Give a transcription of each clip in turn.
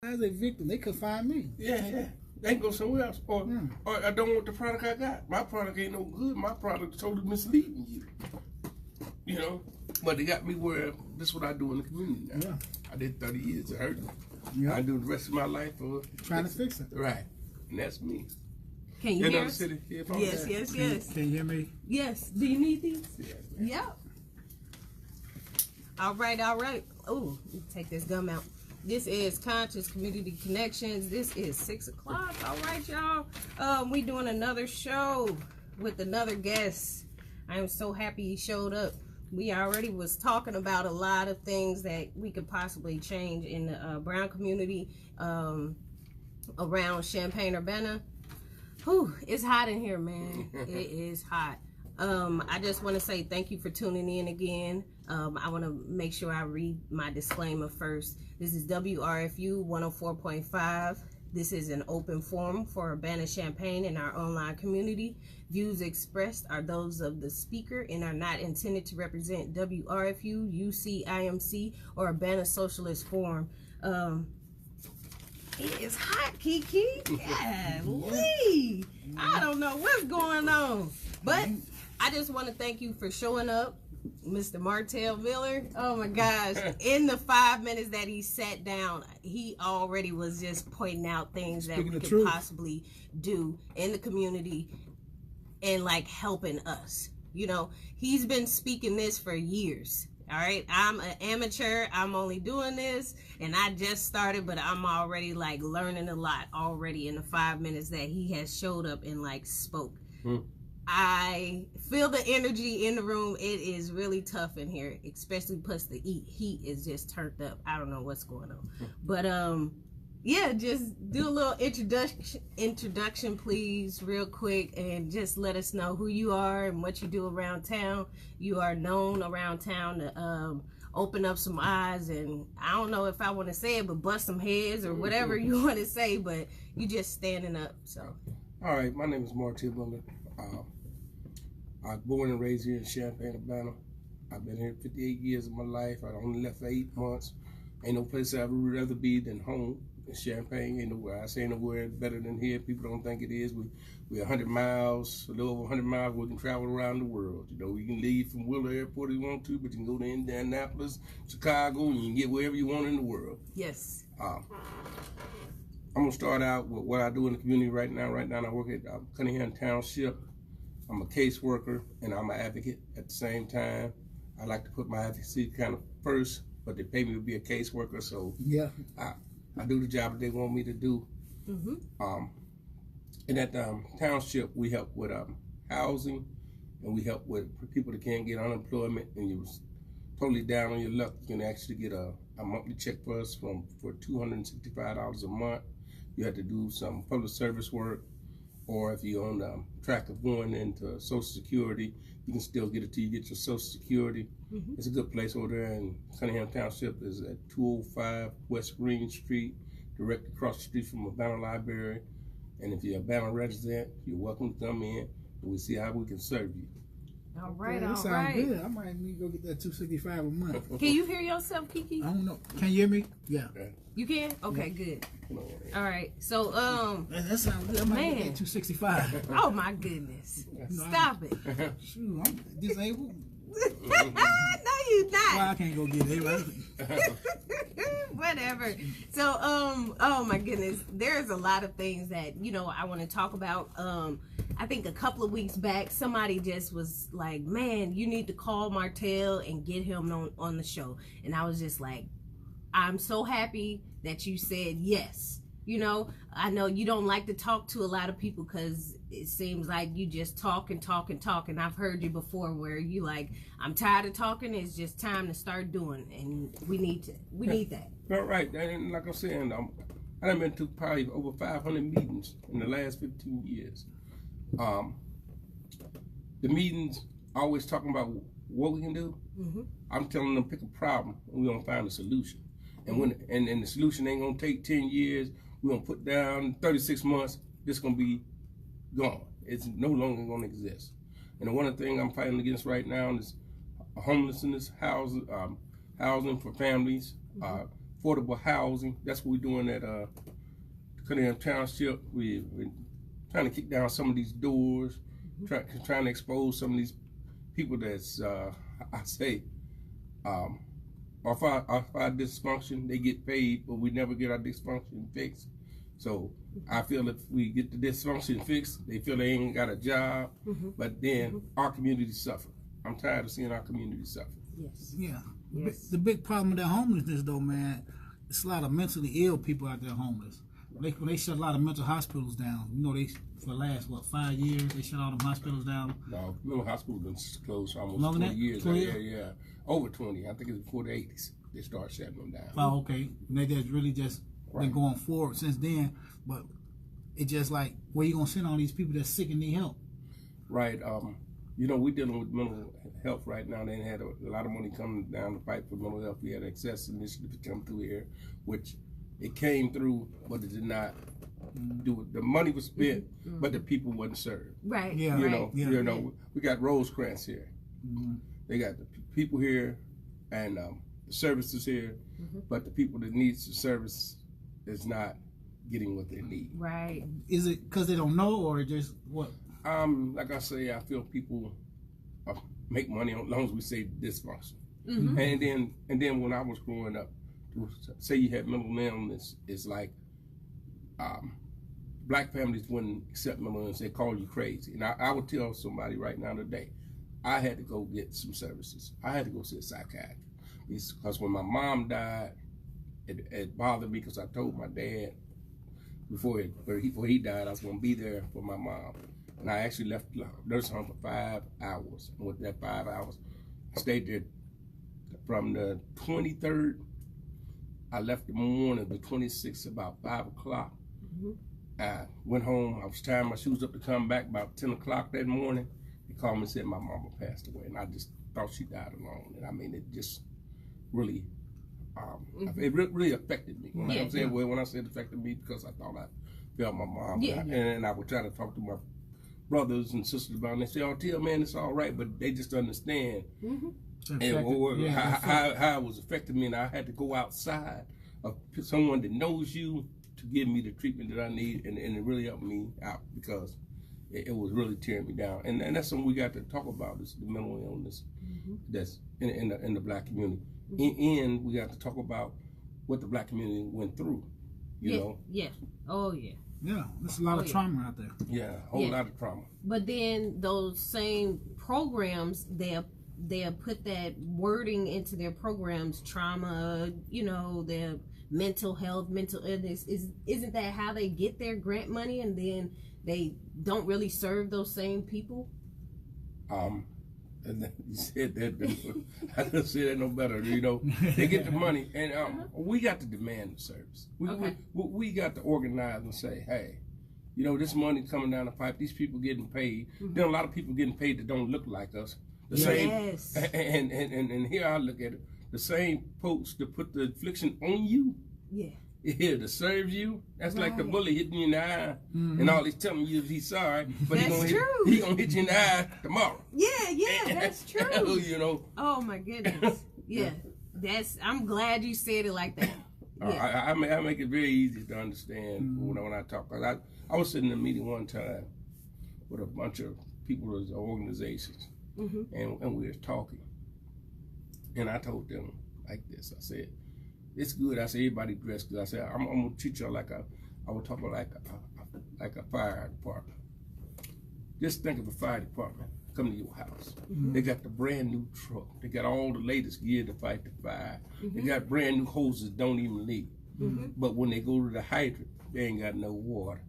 As a victim, they could find me. Yeah. They can go somewhere else. Or I don't want the product I got. My product ain't no good. My product is totally misleading you. You know? But they got me where this is what I do in the community now. Yeah. I did 30 years of hurting. Yeah. I do the rest of my life for trying to fix it. Right. And that's me. Can you hear us? City, yes. Can you hear me? Yes. Do you need these? Yeah. Yep. All right. Oh, take this gum out. This is Conscious Community Connections. This is 6 o'clock. All right, y'all. We doing another show with another guest. I am so happy he showed up. We already was talking about a lot of things that we could possibly change in the brown community around Champaign-Urbana. Whew, it's hot in here, man. It is hot. I just want to say thank you for tuning in again. I want to make sure I read my disclaimer first. This is WRFU 104.5. This is an open forum for Urbana-Champaign and our online community. Views expressed are those of the speaker and are not intended to represent WRFU, UCIMC, or Urbana Socialist Forum. It is hot, Kiki. Yeah, I don't know what's going on. But I just want to thank you for showing up, Mr. Martell Miller. Oh my gosh. In the 5 minutes that he sat down, he already was just pointing out things that we could possibly do in the community and like helping us. You know, he's been speaking this for years. All right, I'm an amateur. I'm only doing this, and I just started, but I'm already like learning a lot already in the 5 minutes that he has showed up and like spoke. I feel the energy in the room. It is really tough in here, especially plus the heat is just turned up. I don't know what's going on, but yeah, just do a little introduction, please, real quick, and just let us know who you are and what you do around town. You are known around town to open up some eyes, and I don't know if I want to say it, but bust some heads or whatever you want to say, but you just standing up. So, all right, my name is Martell Miller. I was born and raised here in Champaign-Urbana. I've been here 58 years of my life. I only left for 8 months. Ain't no place I would rather be than home. In Champaign, ain't nowhere. I say nowhere better than here. People don't think it is. We're 100 miles, a little over 100 miles. We can travel around the world. You know, we can leave from Wheeler Airport if you want to, but you can go to Indianapolis, Chicago, and you can get wherever you want in the world. Yes. I'm gonna start out with what I do in the community right now. Right now, I work at Cunningham Township. I'm a caseworker and I'm an advocate at the same time. I like to put my advocacy kind of first, but they pay me to be a caseworker, so yeah, I do the job that they want me to do. And at the township, we help with housing, and we help with people that can't get unemployment, and you're totally down on your luck. You can actually get a monthly check for us for $265 a month. You have to do some public service work, or if you're on the track of going into Social Security, you can still get it till you get your Social Security. It's a good place over there in Cunningham Township. Is at 205 West Green Street, directly across the street from Urbana Library. And if you're a Urbana resident, you're welcome to come in, and we'll see how we can serve you. All right, that sounds good. I might need to go get that $265 a month. Can you hear yourself, Kiki? I don't know. Can you hear me? Yeah. You can? Okay, good. All right. So, that sounds good. I might get that $265. Oh my goodness! Stop it. Shoot, I'm disabled. No, you not. Well, I can't go get it. Whatever. So, oh my goodness, there's a lot of things that I want to talk about. I think a couple of weeks back, somebody just was like, "Man, you need to call Martell and get him on the show." And I was just like, "I'm so happy that you said yes." I know you don't like to talk to a lot of people because it seems like you just talk and talk and talk. And I've heard you before where you like, I'm tired of talking. It's just time to start doing. And we need that. Right. And like I'm saying, I've been to probably over 500 meetings in the last 15 years. The meetings always talking about what we can do. I'm telling them pick a problem and we're going to find a solution. And and the solution ain't going to take 10 years. We're going to put down 36 months, this is going to be gone. It's no longer going to exist. And the one thing I'm fighting against right now is homelessness, housing for families, affordable housing. That's what we're doing at Cunningham Township. We're trying to kick down some of these doors, trying to expose some of these people that's, I say, off our dysfunction. They get paid, but we never get our dysfunction fixed. So I feel if we get the dysfunction fixed, they feel they ain't got a job, but then our community suffer. I'm tired of seeing our community suffer. Yes. Yeah. Yes. The big problem with that homelessness, though, man, it's a lot of mentally ill people out there homeless. When they shut a lot of mental hospitals down, you know, for the last, 5 years, they shut all them hospitals down. No, mental hospitals been closed for almost Longer 20 than years. 20? Yeah. Over 20. I think it's before the 80s. They started shutting them down. Oh, okay. And they just really just been going forward since then. But it's just like, where you going to send all these people that's sick and need help? Right. You know, we're dealing with mental health right now. They had a lot of money coming down the pipe for mental health. We had Access Initiative to come through here, which it came through, but it did not do it. The money was spent, but the people wasn't served. Right. Yeah. You know, you know, we got Rosecrans here. They got the people here and the services here, but the people that needs the service is not getting what they need. Right. Is it because they don't know, or just what? Like I say, I feel people make money as long as we say dysfunction. And then when I was growing up, say you had mental illness, it's like black families wouldn't accept mental illness. They call you crazy. And I would tell somebody right now today, I had to go get some services. I had to go see a psychiatrist. Because when my mom died, it bothered me because I told my dad before he died I was going to be there for my mom. And I actually left the nursing home for 5 hours. And with that 5 hours, I stayed there from the 23rd. I left the morning, the 26th, about 5 o'clock. I went home. I was tying my shoes up to come back about 10 o'clock that morning. They called me and said my mama passed away. And I just thought she died alone. And I mean, it just really, it really affected me. When I'm saying, well, when I said it affected me, because I thought I felt my mom. And I would try to talk to my brothers and sisters about it. And they say, oh, Tia, man, it's all right. But they just understand how it was affecting me. And I had to go outside of someone that knows you to give me the treatment that I need. And it really helped me out because it was really tearing me down. And that's something we got to talk about, is the mental illness that's in the black community. And we got to talk about what the black community went through, you know? Yeah. Oh, yeah. Yeah, there's a lot of trauma out there. Yeah, a whole lot of trauma. But then those same programs, they'll put that wording into their programs, trauma, you know, their mental health, mental illness. Isn't that how they get their grant money, and then they don't really serve those same people? And then you said that, I couldn't say that no better, you know. They get the money, and we got to demand the service. We got to organize and say, hey, you know, this money coming down the pipe, these people getting paid. There are a lot of people getting paid that don't look like us. The same, and here I look at it, the same folks that put the affliction on you. Here to serve you, that's like the bully hitting you in the eye, and all he's telling you is he's sorry, but he's gonna hit you in the eye tomorrow. That's true. You know. Oh my goodness. I'm glad you said it like that. I make it very easy to understand when I talk. Cause I was sitting in a meeting one time with a bunch of people as organizations, and we were talking, and I told them like this. I said, it's good. I said, everybody dressed good. I said, I'm gonna treat y'all like I would talk about like a fire department. Just think of a fire department come to your house. They got the brand new truck. They got all the latest gear to fight the fire. They got brand new hoses that don't even leak. But when they go to the hydrant, they ain't got no water.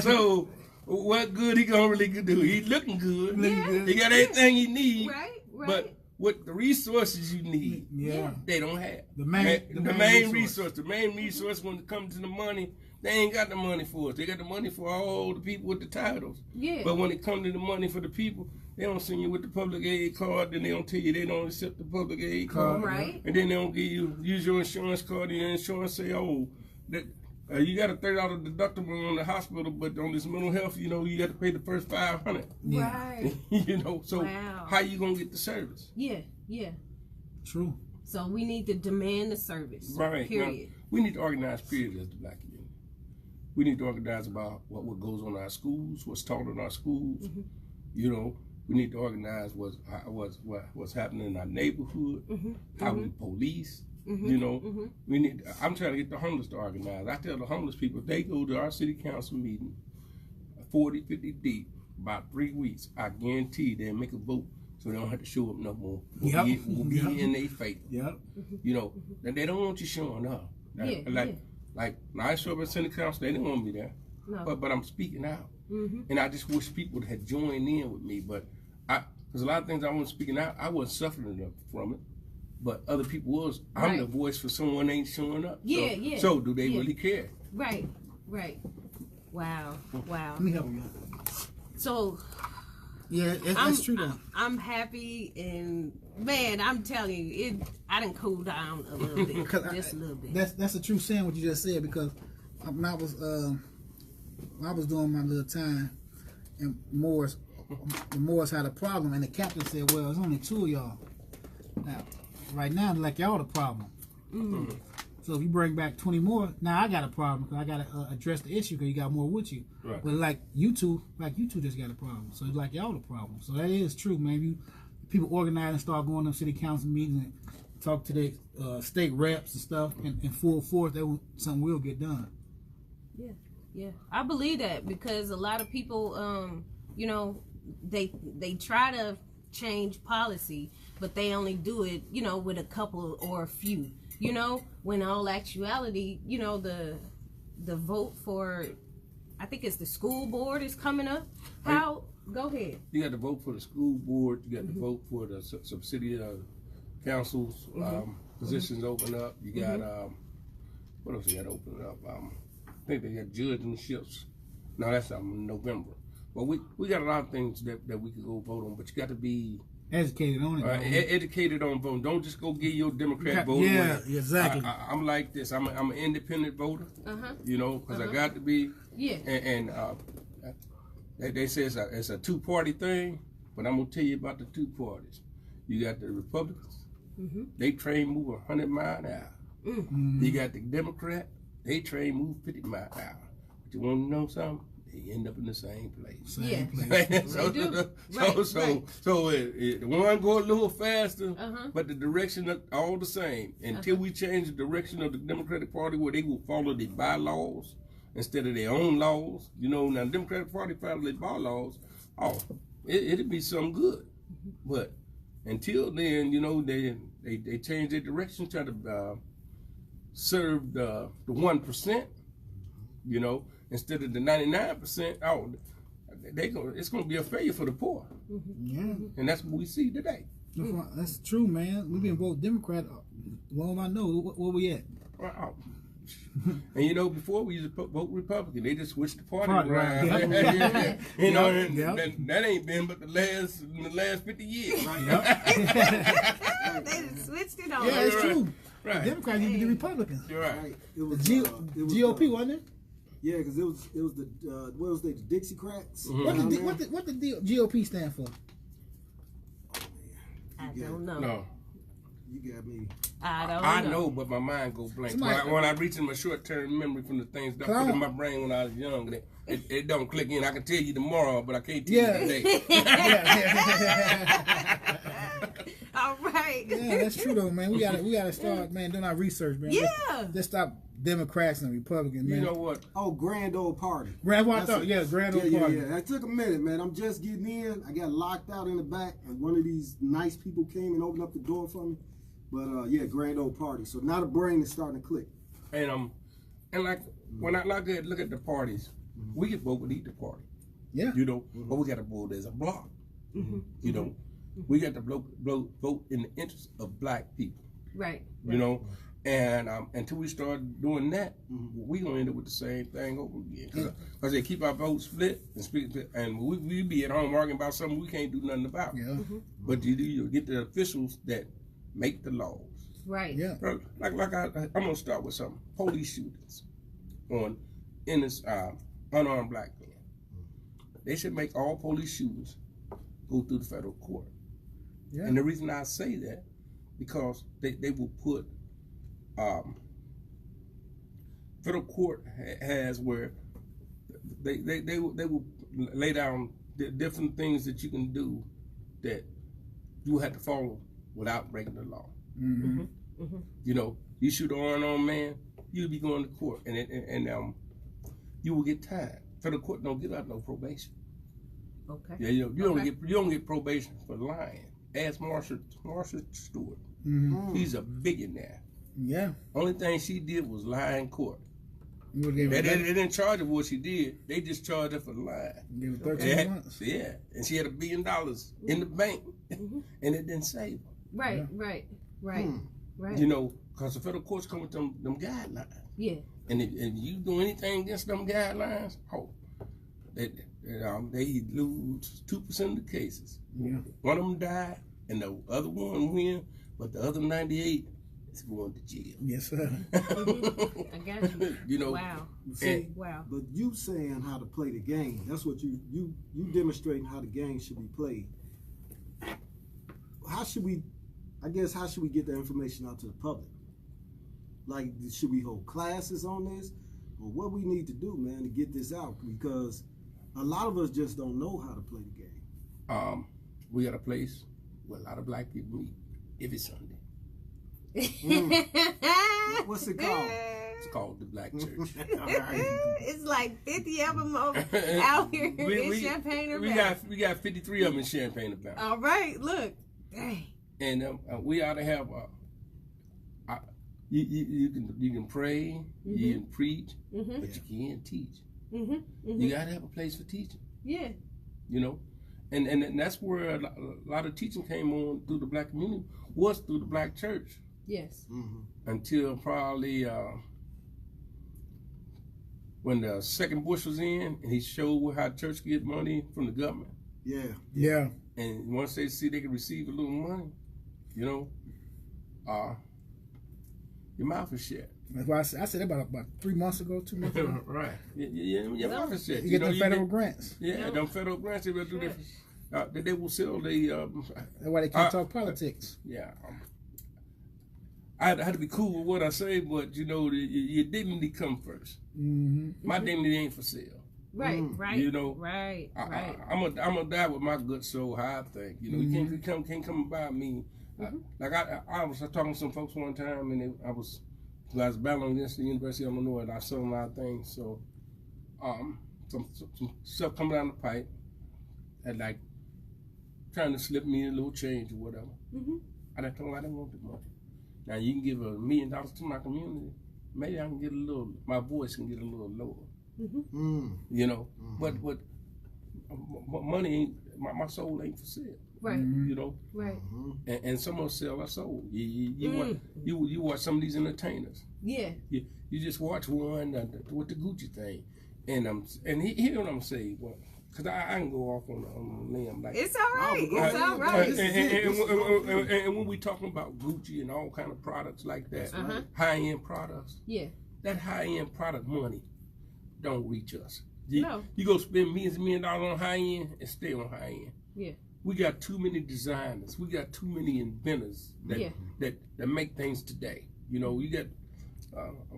So what good he gonna really do? He looking good. He got everything he need. But what the resources you need, they don't have. The main resource when it comes to the money, they ain't got the money for us. They got the money for all the people with the titles. But when it comes to the money for the people, they don't send you with the public aid card, then they don't tell you they don't accept the public aid card. And then they don't give you, use your insurance card, and your insurance say, oh, that You got a $30 deductible on the hospital, but on this mental health, you know, you got to pay the first $500. Yeah. Right. You know, so Wow. how you gonna get the service? Yeah, yeah. True. So we need to demand the service. Right. Period. Now, we need to organize, period, as the black community. We need to organize about what goes on in our schools, what's taught in our schools. Mm-hmm. You know, we need to organize what's happening in our neighborhood, Mm-hmm. how we police. Mm-hmm. You know, Mm-hmm. we need. I'm trying to get the homeless to organize. I tell the homeless people, if they go to our city council meeting, 40, 50 deep, about 3 weeks, I guarantee they'll make a vote so they don't have to show up no more. We'll be Yep. in their face. Yep. You know, and they don't want you showing up. Like when I show up at city council, they didn't want me there. No. But I'm speaking out. Mm-hmm. And I just wish people had joined in with me. But because a lot of things I wasn't speaking out, I wasn't suffering from it. But other people was. I'm Right. the voice for someone ain't showing up. Yeah, so, yeah. So do they Yeah. really care? Right. Right. Wow. Wow. Let me help you. So Yeah, that's true though. I'm happy, and man, I'm telling you, I didn't cool down a little bit, just a little bit. That's a true saying what you just said, because when I was doing my little time, and Morris had a problem, and the captain said, "Well, it's only 2 of y'all. Now, right now, like y'all the problem. Mm. So if you bring back 20 more, now I got a problem because I got to address the issue because you got more with you. Right. But like you two just got a problem. So like y'all the problem. So that is true, man. People organize and start going to city council meetings and talk to their state reps and stuff, and in full force, something will get done. Yeah, yeah, I believe that, because a lot of people, you know, they try to change policy, but they only do it, you know, with a couple or a few. You know, when in all actuality, you know, the vote for, I think it's the school board is coming up. How? Go ahead. You got to vote for the school board. You got to vote for the subsidiary councils. Positions open up. You got what else you got to open up? I think they got judgeships. No, that's in November. Well, we got a lot of things that we could go vote on, but you got to be Educated on it. educated on voting. Don't just go get your Democrat vote. Yeah, exactly. I'm like this. I'm an independent voter. You know, because I got to be. Yeah. And they say it's a two-party thing, but I'm gonna tell you about the two parties. You got the Republicans. They train move 100 miles an hour. You got the Democrat. They train move 50 miles an hour. But you want to know something? They end up in the same place. Yeah. So They do. the one go a little faster, but the direction is all the same. Until we change the direction of the Democratic Party, where they will follow the bylaws instead of their own laws. You know, now the Democratic Party follow their bylaws. Oh, it'll be something good. But until then, you know, they change their direction, try to serve the 1%. You know, instead of the 99%. Oh, it's going to be a failure for the poor. Yeah. And that's what we see today. That's true, man. We've been voting Democrat. Well, I know where we at. Wow. And you know, before we used to vote Republican, they just switched the party around. Right. Yeah. You know, Yep. that ain't been but the last 50 years. Yep. They just switched it on. Yeah, it's true. Right. The Democrats need to be Republicans. You're right. It was GOP, wasn't it? Yeah, because it was the what was they, the Dixiecrats? What the GOP stand for? I don't know. No. You got me. I know, but my mind go blank. When I reach in my short-term memory from the things that I put in my brain when I was young, it don't click in. I can tell you tomorrow, but I can't tell you today. All right. Yeah, that's true though, man. We gotta start, man, doing our research, man. Yeah. Let's stop Democrats and Republicans, man. You know what? Oh, Grand Old Party. Grand Old Party. Yeah, Grand Old Party. Yeah. That took a minute, man. I'm just getting in. I got locked out in the back, and one of these nice people came and opened up the door for me. But yeah, Grand Old Party. So now the brain is starting to click. And like when I look at the parties, we can vote with either party. Yeah. You know, but we got to vote as a block. You know, we got to vote in the interest of black people. Right. You know, and until we start doing that, we gonna end up with the same thing over again. Because they keep our votes split and we be at home arguing about something we can't do nothing about. Yeah. But you get the officials that make the laws. Right. Yeah. Like I'm gonna start with something. Police shootings. on unarmed black men. They should make all police shootings go through the federal court. Yeah. And the reason I say that, because they will put, federal court has where they will lay down different things that you can do that you have to follow without breaking the law. Mm-hmm. Mm-hmm. You know, you shoot an unarmed man, you'll be going to court, and you will get time. Federal court don't give out no probation. Okay. Yeah, you don't get probation for lying. Ask Marcia Stewart. Mm-hmm. He's a billionaire. Yeah. Only thing she did was lie in court. You would give They her didn't charge her for what she did. They just charged her for lying. give her 13 months. Yeah, and she had $1 billion in the bank, Mhm. and it didn't save her. Right, Yeah. right. You know, because the federal courts come with them guidelines. Yeah. And if you do anything against them guidelines, they lose 2% of the cases. Yeah. One of them died, and the other one win, but the other 98 is going to jail. Yes, sir. I got you. You know, Wow. See, Wow. but you saying how to play the game. That's what you demonstrating how the game should be played. How should we get the information out to the public? Like, should we hold classes on this? Or what we need to do, man, to get this out? Because a lot of us just don't know how to play the game. We got a place where a lot of black people meet every Sunday. What's it called? It's called the Black Church. It's like 50 of them out here in Champaign-Urbana. We got 53 of them in Champaign-Urbana. All right, look. Dang. And we ought to have you can pray, you can preach, Mm-hmm. but you can't teach. Mm-hmm. Mm-hmm. You gotta have a place for teaching. Yeah. You know, and that's where a lot of teaching came on through the black community, was through the black church. Yes. Mm-hmm. Until probably when the second Bush was in, and he showed how church get money from the government. Yeah. Yeah. And once they see they can receive a little money, you know, your mouth is shut. That's why I said about 3 months ago, 2 months ago. Right. Your mouth is shut. You get the federal grants. Yeah, them federal grants, they will do that. They will sell That's why they can't talk politics. Yeah. I had to be cool with what I say, but you know, your dignity come first. Mm-hmm. My dignity ain't for sale. Right, right. You know, right. I'm gonna die with my good soul. How I think, you know, you can't come about me. Like I was talking to some folks one time, and I was battling against the University of Illinois, and I saw a lot of things. So, some stuff coming down the pipe, and like trying to slip me a little change or whatever. Mm-hmm. I told them I didn't want the money. Now you can give $1 million to my community, maybe I can get my voice can get a little lower. Mm-hmm. You know, but money ain't, my soul ain't for sale. Right. You know, Right. and some of us sell our soul. You watch some of these entertainers. Yeah. You just watch one with the Gucci thing, and hear what I'm saying. Well, cause I can go off on a limb like It's all right. Oh, It's all right. and when we talking about Gucci and all kind of products like that, Uh-huh. high end products, Yeah. that high end product money don't reach us. No. You go spend millions and millions of dollars on high end and stay on high end. Yeah. We got too many designers. We got too many inventors that make things today. You know, you got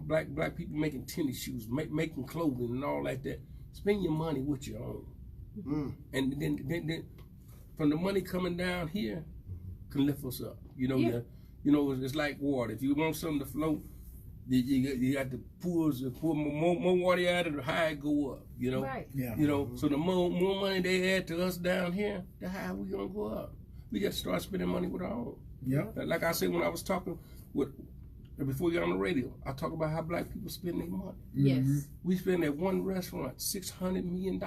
black people making tennis shoes, making clothing and all like that. Spend your money with your own. And then from the money coming down here can lift us up. You know, it's like water. If you want something to float, you got to pour more water out of the higher it go up. You know, Right. Yeah. You know. So the more money they add to us down here, the higher we gonna go up. We got to start spending money with our own. Yeah. Like I said when I was talking before you got on the radio, I talk about how black people spend their money. Yes. We spend at one restaurant $600 million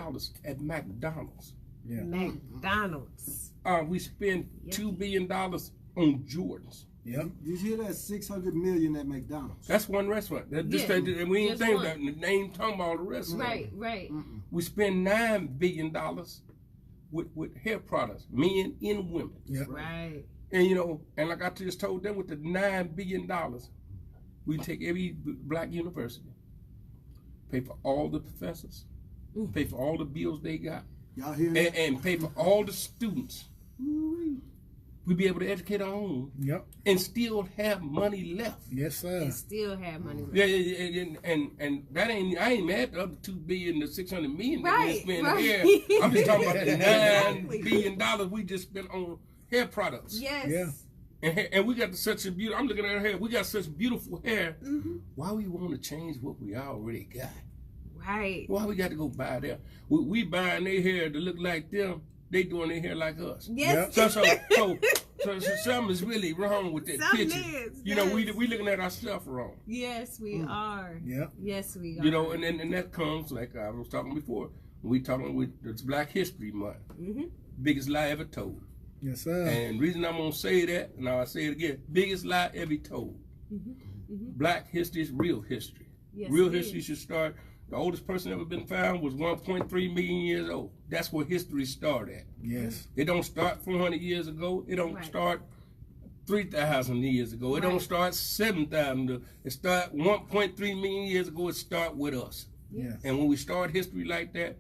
at McDonald's. Yeah. McDonald's. We spend $2 billion on Jordans. Yep. Did you hear that? 600 million at McDonald's. That's one restaurant. We ain't Just think one. that. They ain't talking about the restaurant. Right. Right. We spend $9 billion with hair products, men and women. Yep. Right. And you know, and like I just told them, with the $9 billion, we take every black university, pay for all the professors, pay for all the bills they got, Y'all hear that? and pay for all the students. We'd be able to educate our own Yep. and still have money left. Yes, sir. And still have money left. Yeah, and that ain't, I ain't mad at the other $2 billion to $600 million that we Right, spent right. here. I'm just talking about the Exactly. $9 billion we just spent on hair products. Yes. Yeah. And we got such a beautiful, I'm looking at her hair, we got such beautiful hair. Why we want to change what we already got? Right. Why we got to go buy them? We buying their hair to look like them. They doing their hair like us. Yes. So something is really wrong with that Something picture. is, You know, we yes. looking at our stuff wrong. Yes, we are. Yep. Yes, we are. You know, and that comes, like I was talking before, we talking with it's Black History Month. Biggest lie ever told. Yes, sir. And the reason I'm gonna say that, and I'll say it again, biggest lie ever told. Black history is real history. Yes, Real it history is. should start. The oldest person ever been found was 1.3 million years old. That's where history started at. Yes. It don't start 400 years ago. It don't Right. start 3,000 years ago. It don't Right. start 7,000. It start 1.3 million years ago. It start with us. Yes. And when we start history like that,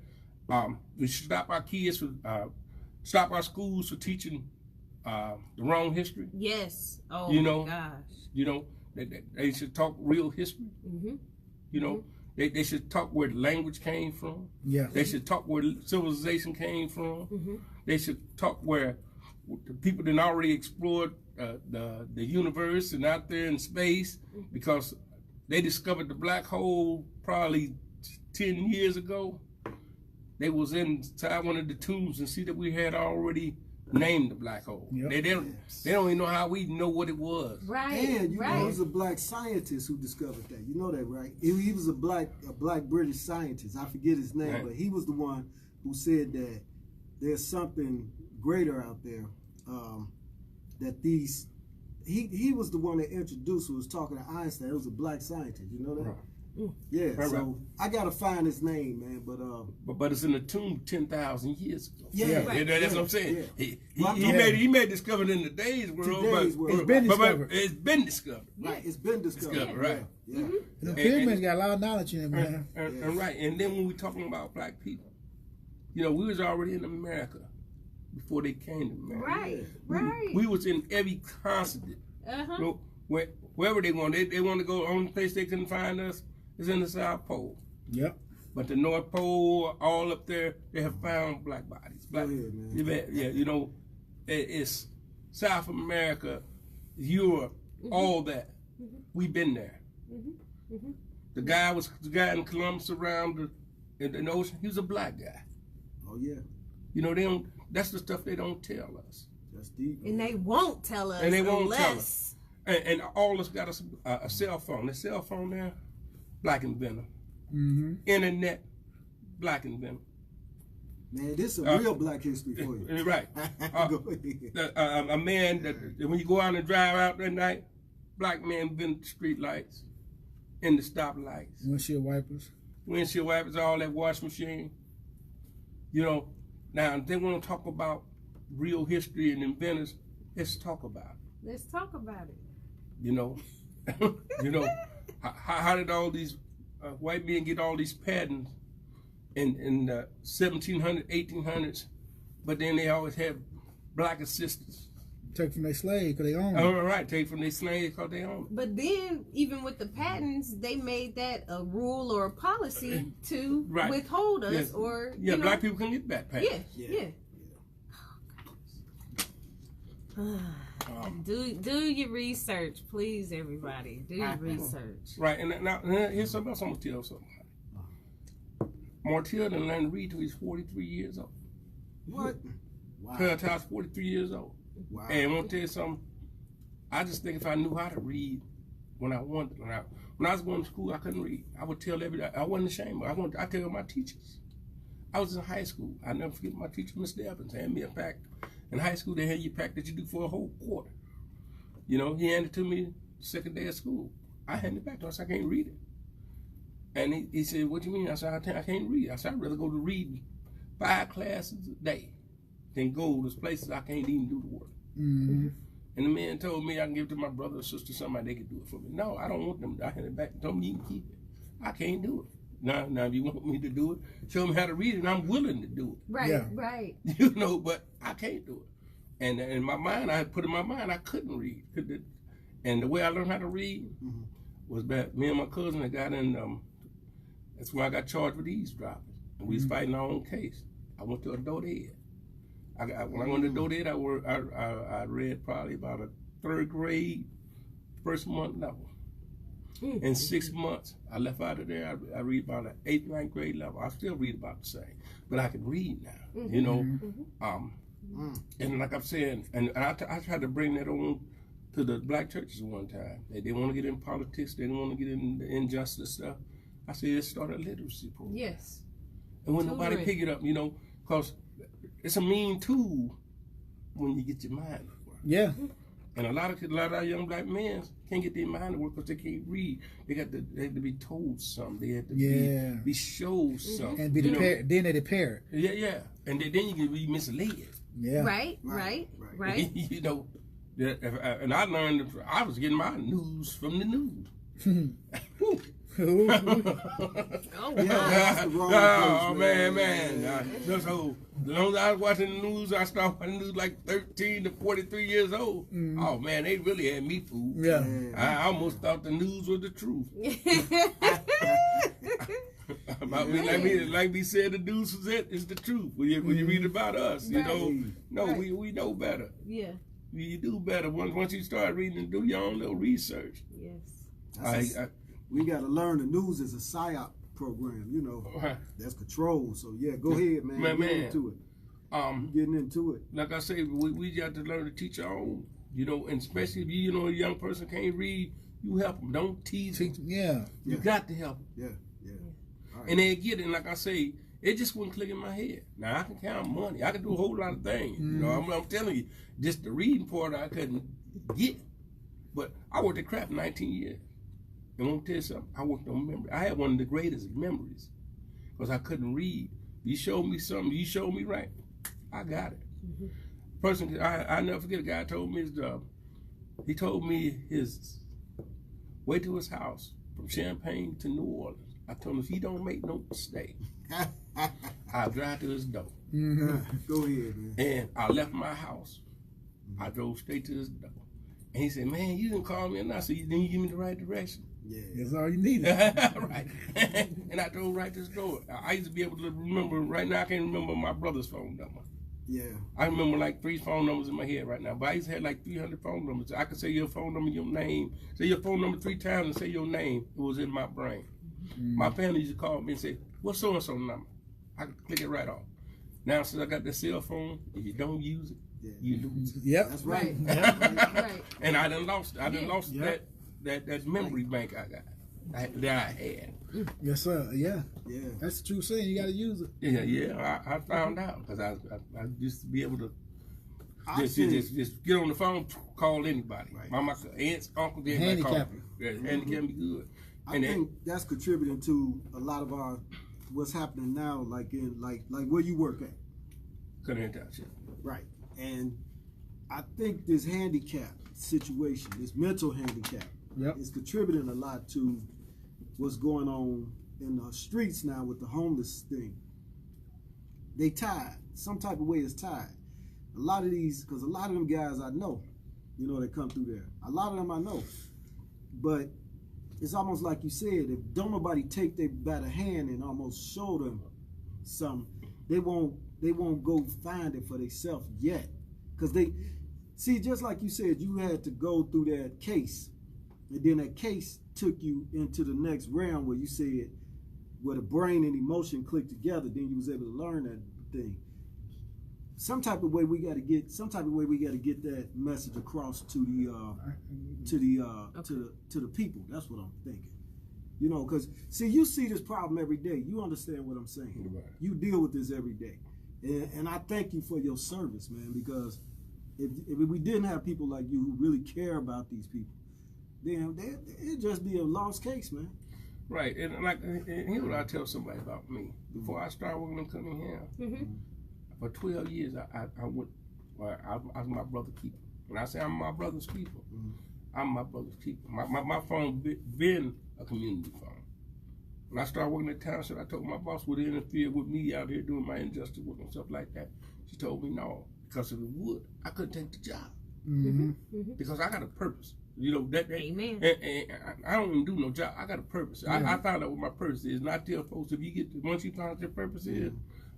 we should stop our kids from, stop our schools for teaching the wrong history. Yes. Oh, You know, my gosh. You know, they should talk real history. You know, they should talk where the language came from. Yeah. They should talk where civilization came from. They should talk where the people that already explored the universe and out there in space, because they discovered the black hole probably 10 years ago. They was inside one of the tombs and see that we had already named the black hole. Yep. They don't even know how we know what it was. Right. And you know, right. it was a black scientist who discovered that. You know that, right? He was a black British scientist. I forget his name, Right. but he was the one who said that there's something greater out there. That these, he was the one that introduced. Who was talking to Einstein. It was a black scientist. You know that? Right. Yeah. Right, so right. I gotta find his name, man. But it's in the tomb 10,000 years ago. Yeah, right. That's what I'm saying. Yeah. He may discover it in today's world, Today's but world. It's been but discovered. it's been discovered. right, it's been discovered. Discovered, right. Yeah. The pyramids got a lot of knowledge in it, man. And right, and then when we talking about black people, you know, we was already in America before they came to America. Right. Right. We was in every continent. Uh-huh. You know, wherever they want, they want to go. The only place they couldn't find us is in the South Pole. Yep. But the North Pole, all up there, they have found black bodies. Black, Go ahead, man. Yeah, you know, it's South America, Europe, all that. We've been there. The guy in Columbus around in the ocean. He was a black guy. Oh yeah, You know, they don't. That's the stuff they don't tell us. that's deep. And they won't tell us And they won't unless. tell us. And all of us got a cell phone. The cell phone there, black inventor. Internet, black inventor. Man, this is a real black history for you. Right. Go ahead. A man that when you go out and drive out that night, black man invented the street lights, and the stoplights, Windshield wipers. windshield wipers, all that wash machine. You know, now they want to talk about real history and inventors. Let's talk about it. Let's talk about it. You know, how did all these white men get all these patents in the 1700s, 1800s, but then they always had black assistants. Take from their slave because they own it. All right, take from their slaves because they own it. But then, even with the patents, they made that a rule or a policy to Right. withhold us, Yes. or Yeah, you know, black people can get back patents. Yeah. Do your research, please, everybody. Do your research. Right, and now here's something else I'm gonna tell somebody. Martell done learned to read till he's 43 years old. What? Wow. Tell's 43 years old. Wow. And I want to tell you something. I just think if I knew how to read when I wanted, when I was going to school, I couldn't read. I would tell everybody. I wasn't ashamed. I tell my teachers. I was in high school. I never forget my teacher, Mr. Evans, handed me a pack. In high school, they had you a pack that you do for a whole quarter. You know, he handed it to me the second day of school. I handed it back to him. I said, I can't read it. And he said, what do you mean? I said, I can't read. I said, I'd rather go to read 5 classes a day than go to places I can't even do the work. And the man told me I can give it to my brother or sister, somebody they could do it for me. No, I don't want them. I hand it back. Told me you can keep it. I can't do Now, if you want me to do it, show me how to read it, and I'm willing to do it. Right, Yeah. right. You know, but I can't do it. And in my mind, I had put in my mind I couldn't read. And the way I learned how to read was that me and my cousin had got in. That's when I got charged with eavesdropping, and we was fighting our own case. I went to adult ed. When I went to adult ed, I read probably about a 3rd grade, first month level. In 6 months, I left out of there. I read about an 8th, 9th grade level. I still read about the same, but I can read now. You know, and like I'm saying, and I tried to bring that on to the black churches one time. They didn't want to get in politics. They didn't want to get in the injustice stuff. I said, let's start a literacy program. Yes. And when nobody pick it up, you know, because it's a mean tool when you get your mind to work. Yeah. And a lot of our young black men can't get their mind to work because they can't read. They have to be told something. They have to be showed something. And be then they prepare. Yeah. And then you can be misled. Yeah. Right. You know, and I learned I was getting my news from the news. Oh, Oh man. So as long as I was watching the news, I started watching the news like 13 to 43 years old. Oh man, they really had me fooled. Yeah. I almost thought the news was the truth. Like we said, the news is the truth. When you read about us, you know, we know better. Yeah. You do better once you start reading and do your own little research. Yes. We got to learn the news as a PSYOP program, you know. That's control. So yeah, go ahead, man. Get into it. Getting into it. Like I say, we got to learn to teach our own. You know, and especially if you know a young person can't read, you help them. Don't tease them. Yeah. You got to help them. Yeah. All right. And they get it. And like I say, it just wouldn't click in my head. Now I can count money. I can do a whole lot of things. You know, I'm telling you, just the reading part I couldn't get. But I worked at crap 19 years. And I'm gonna tell you something. I worked on memory. I had one of the greatest memories because I couldn't read. You showed me something. You showed me right. I got it. Person, I never forget. A guy told me his job. He told me his way to his house from Champaign to New Orleans. I told him if he don't make no mistake, I'll drive to his door. Go ahead, man. And I left my house. I drove straight to his door. And he said, "Man, you didn't call me enough, so then you give me the right direction." Yeah. That's all you needed. Right. And I drove right to the store. I used to be able to remember, right now I can't remember my brother's phone number. Yeah. I remember like 3 phone numbers in my head right now, but I used to have like 300 phone numbers. I could say your phone number, your name, say your phone number 3 times and say your name. It was in my brain. My family used to call me and say, "What's so-and-so number?" I could click it right off. Now, since I got the cell phone, if you don't use it, you lose it. Yep. That's right. Right. And I done lost that memory bank I got, that I had. Yes, sir. Yeah. Yeah. That's the true saying. You got to use it. Yeah. I found out because I used to be able to I just get on the phone, call anybody. Right. My aunts, uncles, everybody call me. Handicap. Yeah, handicap me good. I think that's contributing to a lot of our what's happening now, like in like where you work at. Couldn't touch it. Right. And I think this handicap situation, this mental handicap, is contributing a lot to what's going on in the streets now with the homeless thing. They tied. Some type of way is tied. A lot of these, because a lot of them guys I know, you know, that come through there. A lot of them I know. But it's almost like you said, if don't nobody take them by the hand and almost show them something, they won't go find it for themselves yet. Because they, see, just like you said, you had to go through that case. And then that case took you into the next round where you said, where the brain and emotion clicked together, then you was able to learn that thing. Some type of way we got to get that message across to the people. That's what I'm thinking. You know, because see, you see this problem every day. You understand what I'm saying. Right. You deal with this every day, and I thank you for your service, man. Because if we didn't have people like you who really care about these people, then it'd just be a lost case, man. Right, and here's what I tell somebody about me. Before I started working in Cunningham, for 12 years I was my brother's keeper. When I say I'm my brother's keeper, I'm my brother's keeper. My phone been a community phone when I started working at the township, I told my boss would interfere with me out here doing my injustice work and stuff like that. She told me no, because if it would, I couldn't take the job. Because I got a purpose. You know, Amen. And I don't even do no job. I got a purpose. I found out what my purpose is. And I tell folks, if you once you find out your purpose is,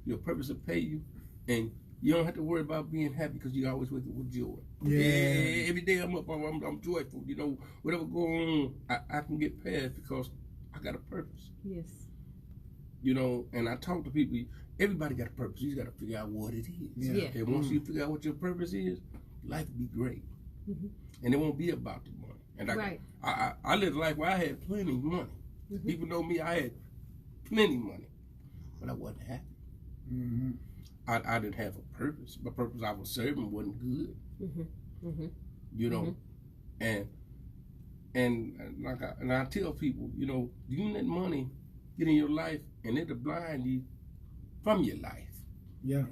your purpose will pay you. And you don't have to worry about being happy because you always wake up with joy. Yeah. Every day I'm up, I'm joyful. You know, whatever going on, I can get past because I got a purpose. Yes. You know, and I talk to people, everybody got a purpose. You just got to figure out what it is. Yeah. And once you figure out what your purpose is, life will be great. And it won't be about the money. And I lived a life where I had plenty of money. People know me, I had plenty of money. But I wasn't happy. I didn't have a purpose. My purpose I was serving wasn't good. You know, and I tell people, you know, you let money get in your life and it'll blind you from your life. Yeah.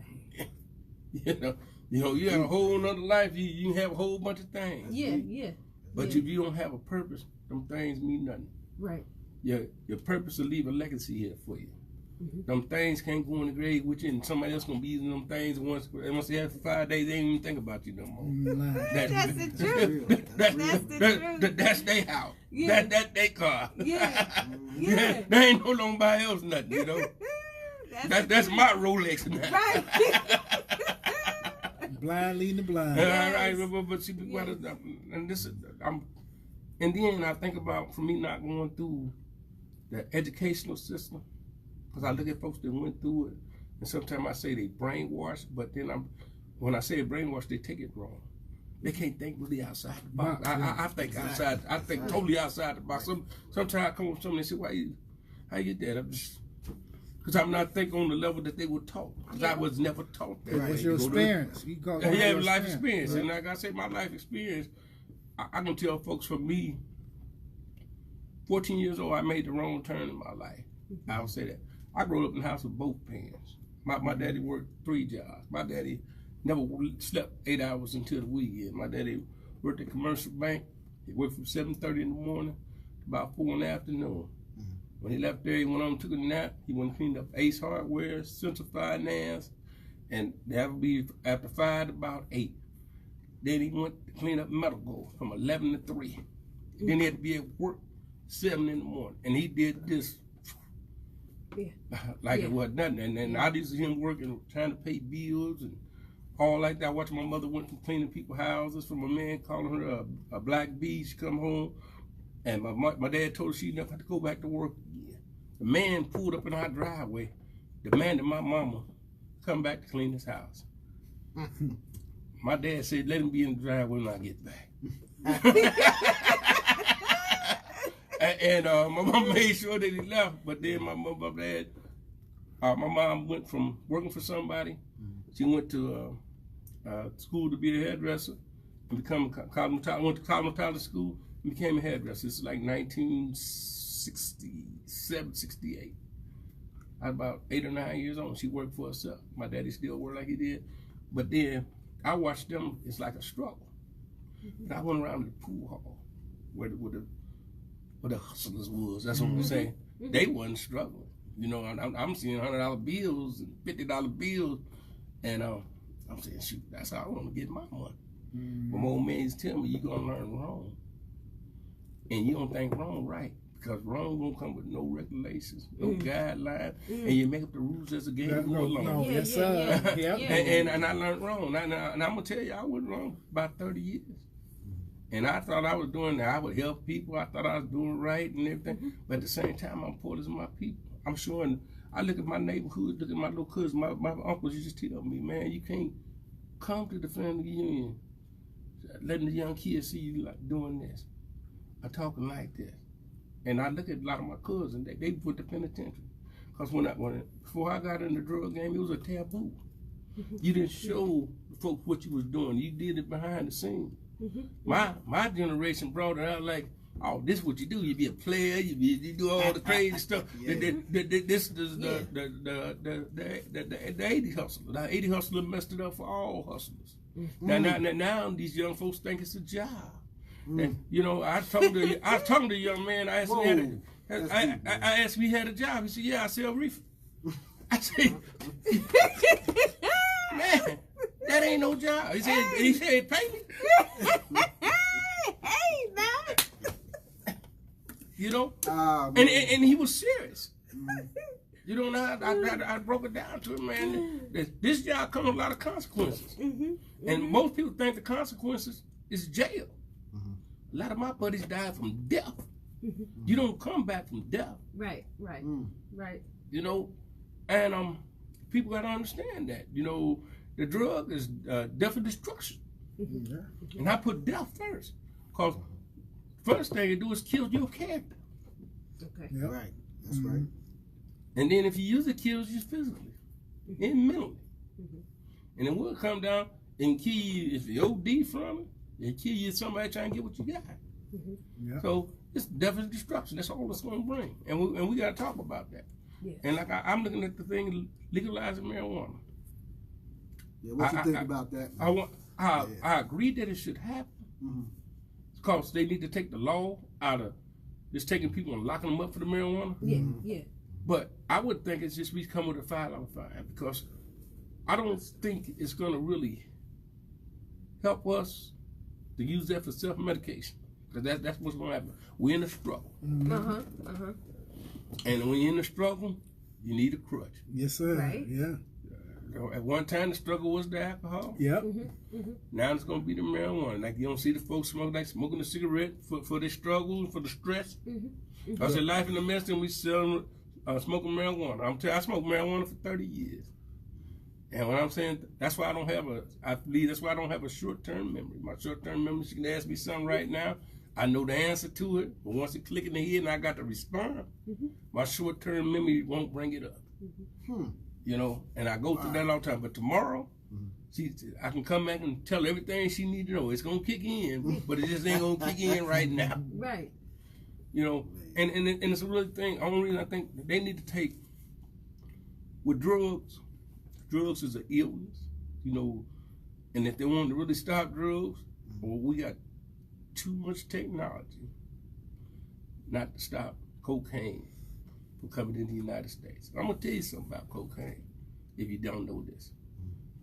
You know, you have a whole nother life. You can have a whole bunch of things. Yeah. But if you don't have a purpose, them things mean nothing. Right. Your purpose will leave a legacy here for you. Them things can't go in the grave with you, and somebody else gonna be using them things once they have for 5 days. They ain't even think about you no more. That's the truth. That's the truth. That's their house. Yeah. That's their car. Yeah. They ain't no nobody else nothing. You know. That's my Rolex now. Right. Blind leading the blind. Right. But see, and this is and then I think about for me not going through the educational system. Because I look at folks that went through it, and sometimes I say they brainwashed, but then when I say brainwashed, they take it wrong. They can't think really outside the box. I think outside. I think totally outside the box. Sometimes I come with someone and say, how you get that? I'm just because I'm not thinking on the level that they were taught. Because I was never taught that. What's your experience? Life experience. And like I say, my life experience, I can tell folks for me, 14 years old, I made the wrong turn in my life. I will say that. I grew up in a house with both parents. My daddy worked 3 jobs. My daddy never slept 8 hours until the weekend. My daddy worked at a commercial bank. He worked from 7:30 in the morning to about 4 in the afternoon. When he left there, he went on and took a nap. He went and cleaned up Ace Hardware, Central Finance, and that would be after 5 to about 8. Then he went to clean up Medical from 11 to 3. Then he had to be at work 7 in the morning. And he did this it wasn't nothing. And then I used to see him working, trying to pay bills and all like that. I watched my mother went from cleaning people's houses from a man calling her a black bee. She come home, and my dad told her she never had to go back to work again. The man pulled up in our driveway, demanded my mama come back to clean his house. My dad said, let him be in the driveway when I get back. And my mom made sure that he left, but then my mom went from working for somebody. She went to school to be a hairdresser and went to Cosmetology school and became a hairdresser. It's like 1967, 68. I was about 8 or 9 years old. She worked for herself. My daddy still worked like he did. But then I watched them, it's like a struggle. And I went around to the pool hall where the hustlers was. That's what I'm saying. They wasn't struggling. You know, I'm seeing $100 bills and $50 bills, and I'm saying, shoot, that's how I want to get my money. But my old man used to tell me, you're gonna learn wrong, and you don't think wrong right, because wrong won't come with no regulations, no guidelines, and you make up the rules as the game goes along. Yes, sir. And I learned wrong, and I'm gonna tell you, I went wrong about 30 years. And I thought I was doing that. I would help people. I thought I was doing right and everything. But at the same time, I'm poor as my people. I'm sure. And I look at my neighborhood, look at my little cousins, my uncles used to tell me, man, you can't come to the family reunion letting the young kids see you like doing this or talking like this. And I look at a lot of my cousins, they put the penitentiary. Because before I got in the drug game, it was a taboo. You didn't show folks what you was doing. You did it behind the scenes. My generation brought it out like, oh, this is what you do. You be a player. You do all the crazy stuff. This is the 80 hustler. The 80 hustler messed it up for all hustlers. Now these young folks think it's a job. And, you know, I was talking to a young man. I asked him, I asked if he had a job. He said, yeah, I sell reefer. I said, man, that ain't no job. He said, pay me. Hey, man. You know? Man. And he was serious. You know, I broke it down to him, man. This job comes with a lot of consequences. And most people think the consequences is jail. A lot of my buddies died from death. You don't come back from death. Right. You know, and people got to understand that. You know, the drug is death and destruction. And I put death first. Because first thing you do is kill your character. Okay. Yep. Right. That's right. And then if you use it, kills you physically and mentally. And then we'll come down and kill you. If you OD from it, they kill you somebody trying to get what you got. Yep. So it's death and destruction. That's all it's going to bring. And we got to talk about that. Yes. And like I'm looking at the thing legalizing marijuana. Yeah, what you think about that? I agree that it should happen. Because they need to take the law out of just taking people and locking them up for the marijuana. Yeah. But I would think it's just we come with a $5 fine because I don't think it's going to really help us to use that for self-medication. Because that's what's going to happen. We're in a struggle. And when you're in a struggle, you need a crutch. Yes, sir. Right. Yeah. At one time, the struggle was the alcohol. Yep. Now it's going to be the marijuana. Like you don't see the folks smoking a cigarette for their struggle, for the stress. Because their life in the mess, and we sell smoking marijuana. I smoked marijuana for 30 years. And what I'm saying, that's why I believe that's why I don't have a short-term memory. My short-term memory, she can ask me something right now. I know the answer to it, but once it click in the head and I got to respond, my short-term memory won't bring it up. You know, and I go through that all the time. But tomorrow, I can come back and tell everything she needs to know. It's going to kick in, but it just ain't going to kick in right now. Right. You know, and it's a real thing. Only reason I think they need to take with drugs is an illness, you know, and if they want to really stop drugs, well, we got too much technology not to stop cocaine from coming into the United States. I'm gonna tell you something about cocaine if you don't know this.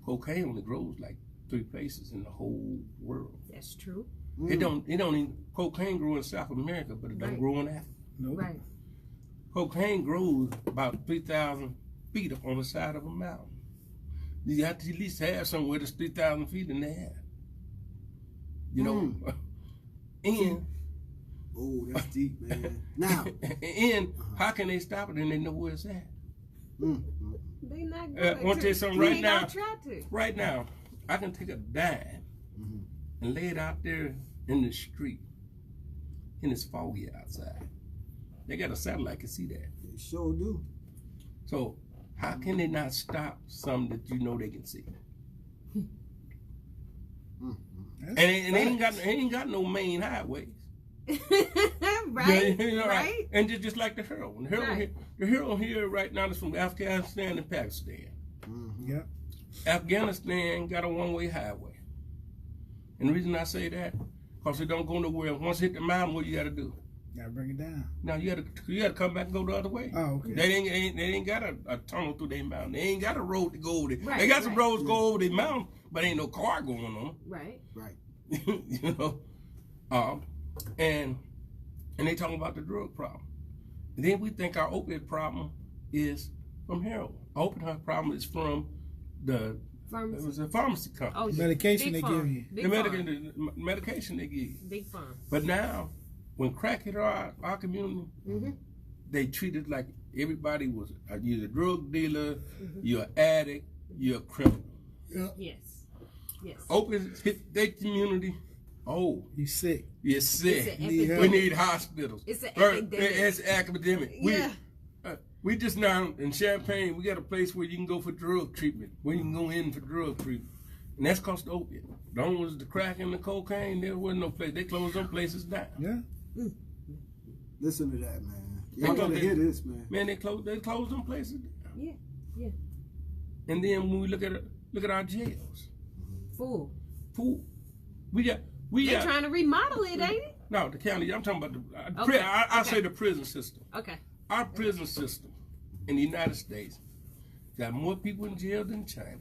Cocaine only grows like 3 places in the whole world. That's true. It don't even cocaine grow in South America, but it don't grow in Africa. Nope. Right. Cocaine grows about 3,000 feet up on the side of a mountain. You have to at least have somewhere that's 3,000 feet in the air. You know? And oh, that's deep, man. Now, and how can they stop it and they know where it's at? They not I going want to tell you something right now. Try to. Right now, I can take a dime and lay it out there in the street, and it's foggy outside. They got a satellite can see that. they sure do. So how can they not stop something that you know they can see? And they ain't got no main highways. Right. You know, Right. And just like the heroin. The heroin here right now is from Afghanistan and Pakistan. Yep. Afghanistan got a one-way highway. And the reason I say that, because it don't go nowhere. Once it hit the mountain, what you got to do? Gotta bring it down. Now you got to come back and go the other way. Oh, okay. They ain't got a tunnel through their mountain. They ain't got a road to go over there. Right, They got some right. roads go over their mountain, but ain't no car going on. Right. Right. You know, and they talking about the drug problem. And then we think our opiate problem is from heroin. Our opiate problem is from the pharmacy company. Oh, Medication big they farm. give you. Big The farm. medication they give you. Big farm. But now, when crack hit our community, they treated like everybody was you're a drug dealer, you're an addict, you're a criminal. Yes. Opiates hit their community. Oh, You sick. you're sick. It's an Need help. We epidemic. need hospitals. It's an First, epidemic. It's academic. Yeah. We just now in Champaign, we got a place where you can go for drug treatment, where you can go in for drug treatment. And that's cost the opiate. The only was the crack and the cocaine, there wasn't no place. They closed them places down. Yeah. Listen to that, man. Y'all gotta hear this, man. Man, they closed them places down. Yeah. And then when we look at our jails. Full. We They're got trying to remodel it, ain't it? No, the county. I'm talking about the. Okay, I okay. say the prison system. Okay. Our prison system in the United States got more people in jail than China.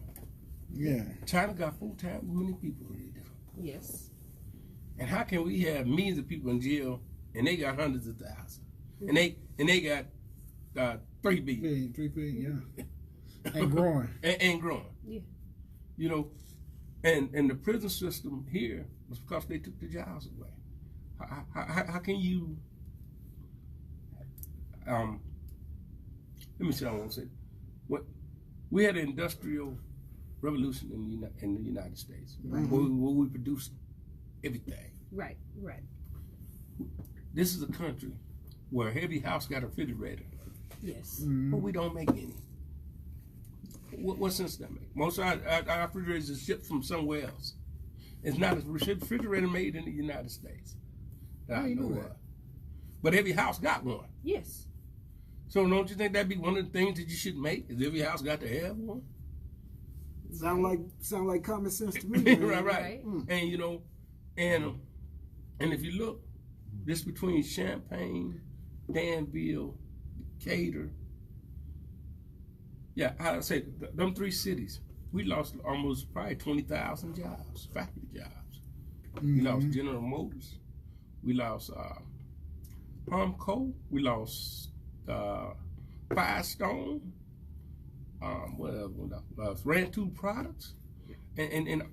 Yeah. China got 4 times as many people in jail. Yes. And how can we have millions of people in jail and they got hundreds of thousands, and they got 3 billion, 3 billion, yeah, and growing, and growing. Yeah. You know, and the prison system here was because they took the jobs away. How can you? Let me see. I want to say, what we had an industrial revolution in the United States, Right. where we produced everything. Right. Right. This is a country where every house got a refrigerator, Yes. but we don't make any. What sense does that make? Most of our refrigerators are shipped from somewhere else. It's not a refrigerator made in the United States. How you know that? But every house got one. Yes. So don't you think that'd be one of the things that you should make? Is every house got to have one? Sound like common sense to me. Man. right. Right. And you know, and if you look, this between Champaign, Danville, Decatur, yeah, I say them 3 cities, we lost almost probably 20,000 jobs, factory jobs. We lost General Motors, we lost Palmco, we lost Firestone, what else? We lost Rantu Products, and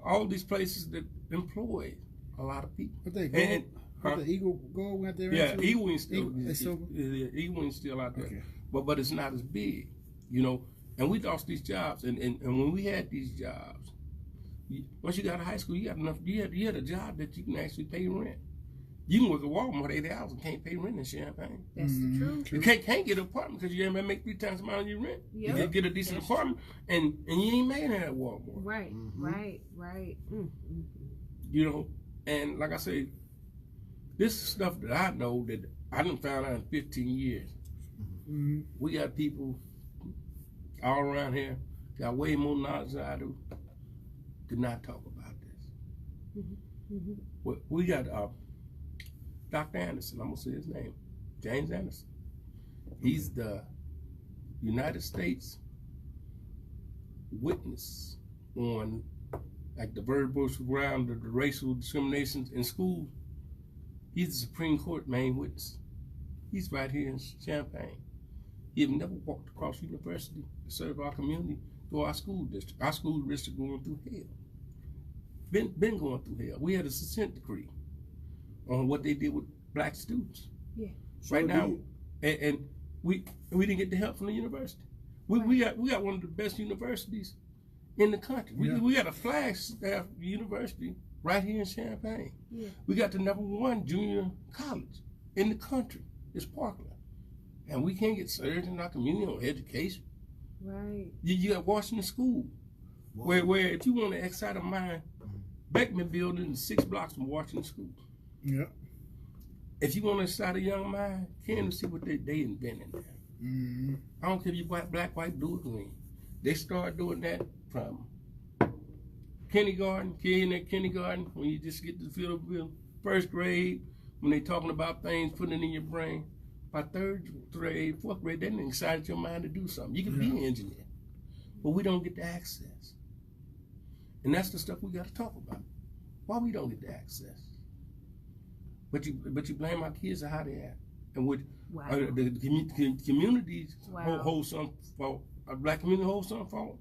all these places that employ a lot of people. But they Huh? the Eagle Gold out there. Yeah, Ewing's still, Ewing's still out there, Okay. but it's not as big, you know. And we lost these jobs, and when we had these jobs, once you got out of high school, you got enough. You had a job that you can actually pay rent. You can work at Walmart 8 hours and can't pay rent in Champaign. That's the truth. You can't get an apartment because you ain't make 3 times the amount of your rent. Yep. You get a decent That's apartment, and you ain't made it at Walmart. Right. Right. Right. You know, and like I say, this is stuff that I know that I done found out in 15 years. We got people all around here got way more knowledge than I do. Did not talk about this. We got Dr. Anderson. I'm gonna say his name, James Anderson. He's the United States witness on like the Bird Bush around the racial discriminations in school. He's the Supreme Court main witness. He's right here in Champaign. He have never walked across university to serve our community or our school district. Our school district going through hell. Been going through hell. We had a consent decree on what they did with black students. Yeah. Right now, and we didn't get the help from the university. We got one of the best universities in the country. We got a flagstaff university right here in Champaign. Yeah. We got the #1 junior college in the country. It's Parkland. And we can't get served in our community on education. Right. You got Washington School, where if you want to excite a mind, Beckman Building is 6 blocks from Washington School. Yeah. If you want to excite a young mind, can see what they invented there. I don't care if you white, black, white, blue, or green. They start doing that from kindergarten, when you just get to feel of 1st grade, when they talking about things, putting it in your brain. By 3rd grade, 4th grade, they done excited your mind to do something. You can be an engineer, but we don't get the access. And that's the stuff we got to talk about. Why we don't get the access? But you blame our kids for how they act, and the communities hold some fault. Our black community holds some fault,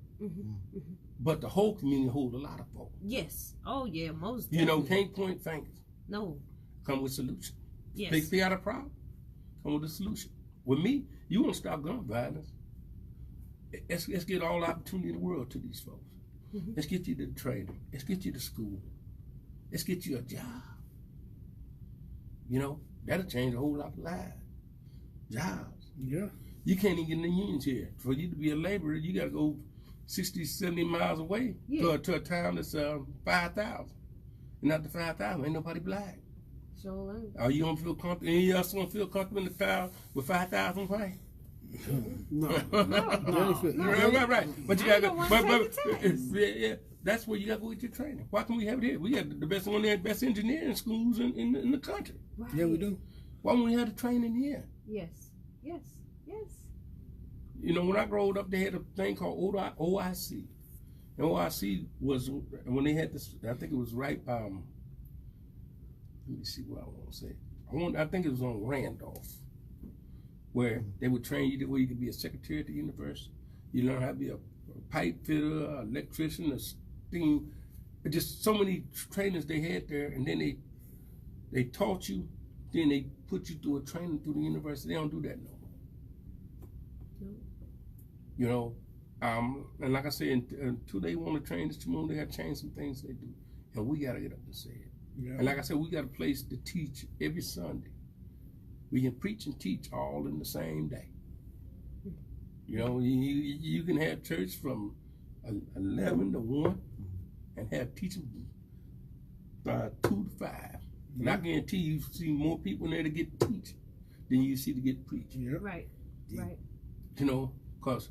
but the whole community holds a lot of fault. Yes. Oh yeah, most. You know, can't point fingers. No. Come with solutions. Yes. Figure out a problem. Come with a solution. With me, you want to stop gun violence. Let's get all the opportunity in the world to these folks. Let's get you to training. Let's get you to school. Let's get you a job. You know, that'll change a whole lot of lives. Jobs. Yeah. You can't even get in the unions here. For you to be a laborer, you got to go 60, 70 miles away to a town that's 5,000. And after 5,000, ain't nobody black. Sure ain't. Are you gonna feel comfortable? Any of us gonna feel comfortable in the town with 5,000 white? No. Right. But you gotta go. that's where you got to go get your training. Why can't we have it here? We got the best one there, best engineering schools in the country. Right. Yeah, we do. Why don't we have the training here? Yes. Yes. Yes. You know, when I growed up, they had a thing called OIC. And OIC was when they had this. I think it was right. Let me see what I want to say. I think it was on Randolph, where they would train you the way you could be a secretary at the university. You learn how to be a pipe fitter, an electrician, a steam. Just so many trainers they had there, and then they taught you. Then they put you through a training through the university. They don't do that no more. You know, and like I said, until they want to train this tomorrow, they got to change some things they do, and we got to get up and say it. Yeah. And like I said, we got a place to teach every Sunday. We can preach and teach all in the same day. You know, you can have church from 11 to 1 and have teaching 2 to 5. And I guarantee you see more people in there to get teaching than you see to get preaching. Yeah. Right. Right. You know, because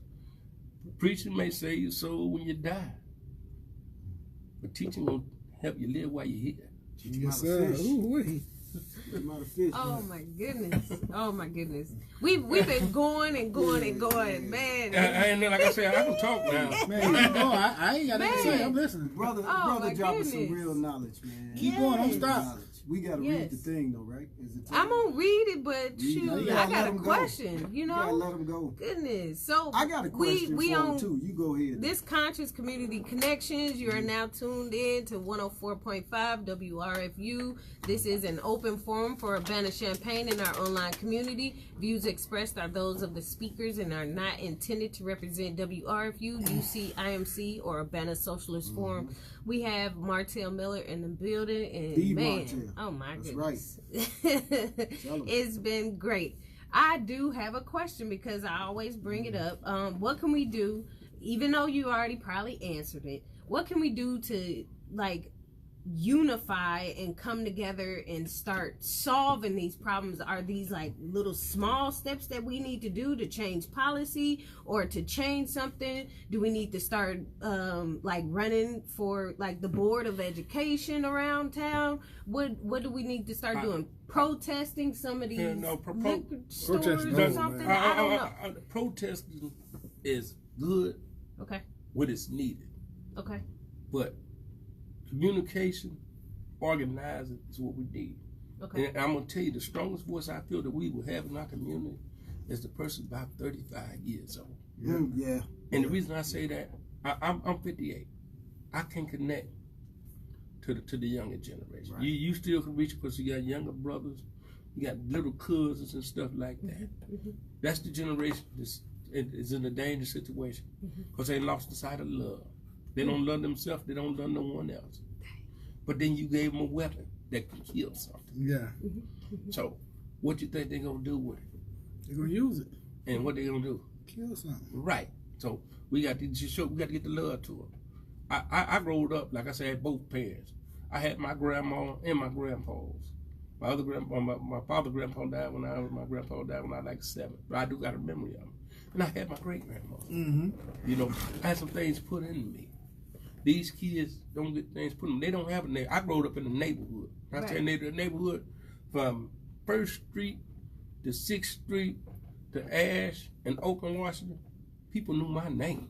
preaching may save your soul when you die, but teaching will help you live while you're here. Yes, sir. Ooh-wee. Oh my goodness! Oh my goodness! We've been going and going and going, man. And then, like I said, I can talk now. Man, keep going. I ain't got nothing to say. I'm listening. Brother my dropping some goodness. real knowledge, man. Keep going. Don't stop. Knowledge. We got to read the thing, though, right? Is it I'm gonna read it, but shoot, you I gotta got let a 'em go. question. You You gotta know, let them go. goodness. So I got a question we for on him, too. You go ahead. this Conscious Community Connections. You are now tuned in to 104.5 WRFU. This is an open forum for Urbana Champaign in our online community. Views expressed are those of the speakers and are not intended to represent WRFU, UC, IMC, or Urbana Socialist Forum. We have Martell Miller in the building, and The man, Martell. oh my That's goodness, Tell 'em. it's been great. I do have a question because I always bring it up. What can we do, even though you already probably answered it? What can we do to like unify and come together and start solving these problems? Are these like little small steps that we need to do to change policy or to change something? Do we need to start like running for like the board of education around town? What do we need to start doing? Protesting some of these liquor stores Protesting, or no, something? man. I don't know. Protesting is good Okay. when it's needed, Okay. but communication, organizing is what we need. Okay. And I'm gonna tell you, the strongest voice I feel that we will have in our community is the person about 35 years old. Yeah. And the reason I say that, I'm 58. I can connect to the younger generation. Right. You still can reach because you got younger brothers, you got little cousins and stuff like that. That's the generation that is in a dangerous situation because they lost the sight of love. They don't love themselves. They don't love no one else. But then you gave them a weapon that can kill something. Yeah. So, what you think they're gonna do with it? They're going to use it. And what they gonna do? Kill something. Right. So we got to show. We got to get the love to them. I growed up, like I said, I had both parents. I had my grandma and my grandpas. My other grandpa, my father grandpa died when my grandpa died when I was like 7. But I do got a memory of him. And I had my great grandma. Mm-hmm. You know, I had some things put in me. These kids don't get things put in them. They don't have a neighborhood. I growed up in a neighborhood. I say neighborhood from 1st Street to 6th Street to Ash and Oakland, Washington. People knew my name.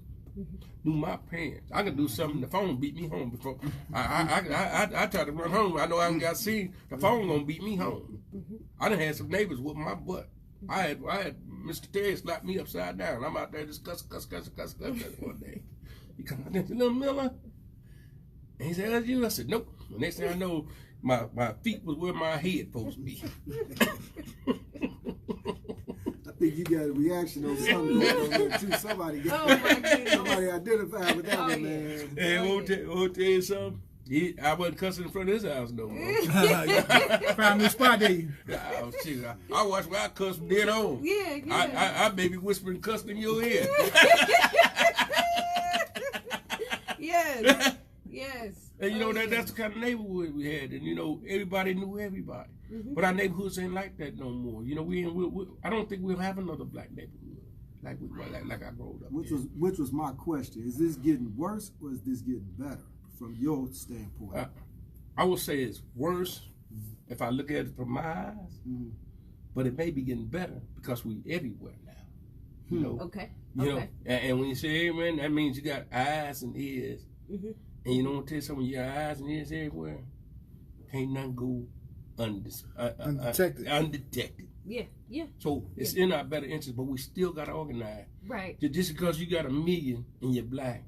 Knew my parents. I could do something. The phone beat me home before. I tried to run home. I know I got seen. The phone gonna beat me home. I done had some neighbors whoop my butt. I had Mr. Terry slap me upside down. I'm out there just cuss one day. He come out there, said, "Little Miller," and he said, "That's you." I said, "Nope." The next thing I know, my feet was where my head supposed to be. I think you got a reaction on something going on there too. Somebody identified with that one, man. Hey, I won't tell you something. I wasn't cussing in front of his house no more. Found a new spot there. Oh, shit. I watched where I cuss from then on. Yeah. I maybe whispering cussing in your ear. Yes. Yes. And you know, that's the kind of neighborhood we had. And you know, everybody knew everybody. But our neighborhoods ain't like that no more. You know, I don't think we'll have another black neighborhood like I grew up. Which was my question. Is this getting worse or is this getting better? from your standpoint? I would say it's worse if I look at it from my eyes, but it may be getting better because we everywhere now. You know, Okay. You know, and when you say everywhere, that means you got eyes and ears. And you know what? Tell you something, your eyes and ears everywhere. Can't nothing go undetected. Yeah, yeah. So it's in our better interest, but we still got to organize. Right. Just because you got $1 million and you're black,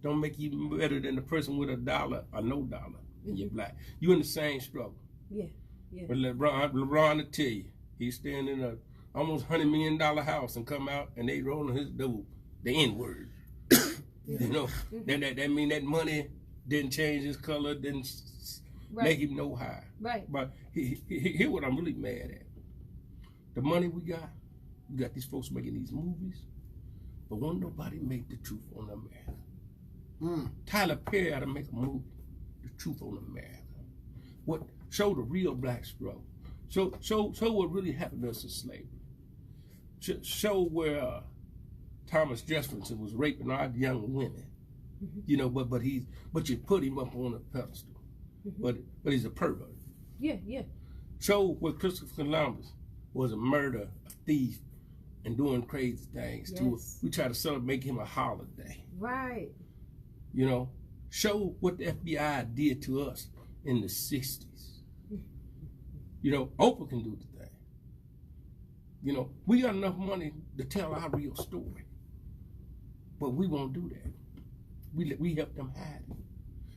don't make you better than the person with $1 or no dollar and you're black. You in the same struggle. Yeah, yeah. But LeBron will tell you, he's staying in a almost $100 million house and come out and they rolling his door the N-word. You know, that mean that money didn't change his color, didn't make him no high. Right. But here what I'm really mad at. The money we got these folks making these movies, but won't nobody make the truth on America. Tyler Perry ought to make a movie, The Truth on America. Show the real black struggle. Show what really happened to us in slavery. Show where Thomas Jefferson was raping our young women. You know, but you put him up on a pedestal. But he's a pervert. Yeah, yeah. Show where Christopher Columbus was a murderer, a thief, and doing crazy things too. We try to make him a holiday. Right. You know, show what the FBI did to us in the 60s. You know, Oprah can do the thing. You know, we got enough money to tell our real story. But we won't do that. We help them hide it.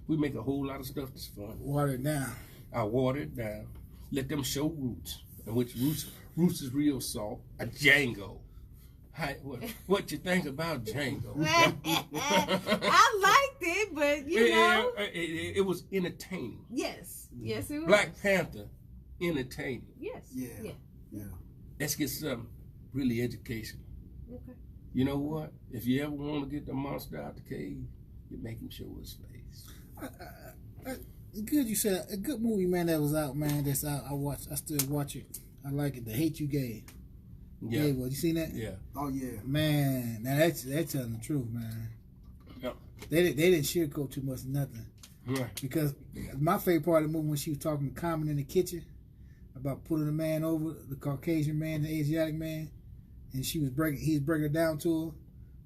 We make a whole lot of stuff that's fun. Water it down. I water it down. Let them show roots. And which roots is real salt. A Django. What you think about Django? I liked it, but you know. It was entertaining. Yes. Yes, it was. Black Panther, entertaining. Yes. Yeah. Let's get some really educational. Okay. You know what? If you ever want to get the monster out the cave, you make him show his face. It's good you said a good movie, man, that was out, man, that's out. I still watch it. I like it. The Hate You Gave. Yeah. Gave, you seen that? Yeah. Oh yeah. Man, now that's telling the truth, man. Yeah. They didn't sugarcoat too much nothing. Right. Because my favorite part of the movie when she was talking to Common in the kitchen about pulling the man over, the Caucasian man, the Asiatic man, and he's breaking it down to her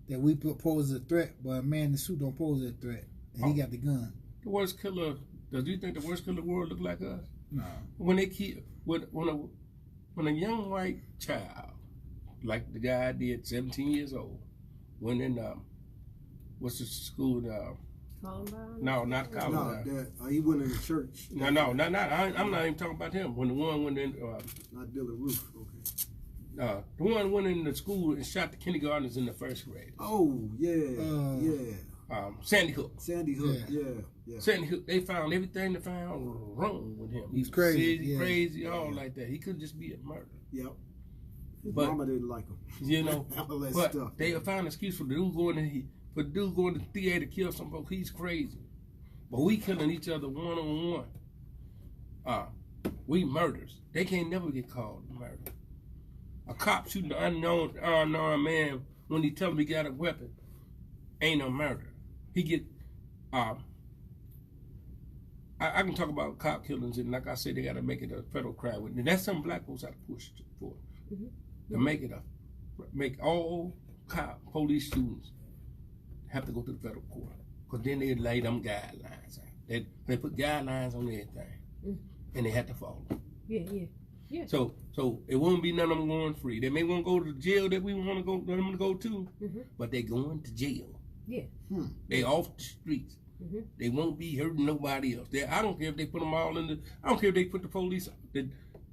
that we pose as a threat, but a man in the suit don't pose as a threat, and he got the gun. The worst killer. Do you think the worst killer in the world look like us? No. When they keep when a young white child, like the guy I did, 17 years old, went in what's the school? Columbine? No, not Columbine. No, he went in the church. No, I'm not even talking about him. When the one went in, Not Dylan Roof. Okay. the one went in the school and shot the kindergartners in the first grade. Oh yeah. Sandy Hook. Sandy Hook. Yeah. Sandy Hook. They found everything they found wrong with him. He's crazy. Sick, crazy, all like that. He couldn't just be a murderer. Yep. His But- mama didn't like him. You know, All that but stuff. they found an excuse for the dude going to the theater to kill some folks. He's crazy. But we killing each other one on one. We murders. They can't never get called murder. A cop shooting an unarmed man when he tell him he got a weapon ain't no murder. He get I can talk about cop killings, and like I said, they got to make it a federal crime. And that's something black folks have to push for. To make all police shootings have to go to the federal court, because then they lay them guidelines out. They put guidelines on everything, and they have to follow. Yeah. So it won't be none of them going free. They may want to go to the jail that we want them to go to, but they going to jail. Yeah. They off the streets. They won't be hurting nobody else. I don't care if they put them all I don't care if they put the police that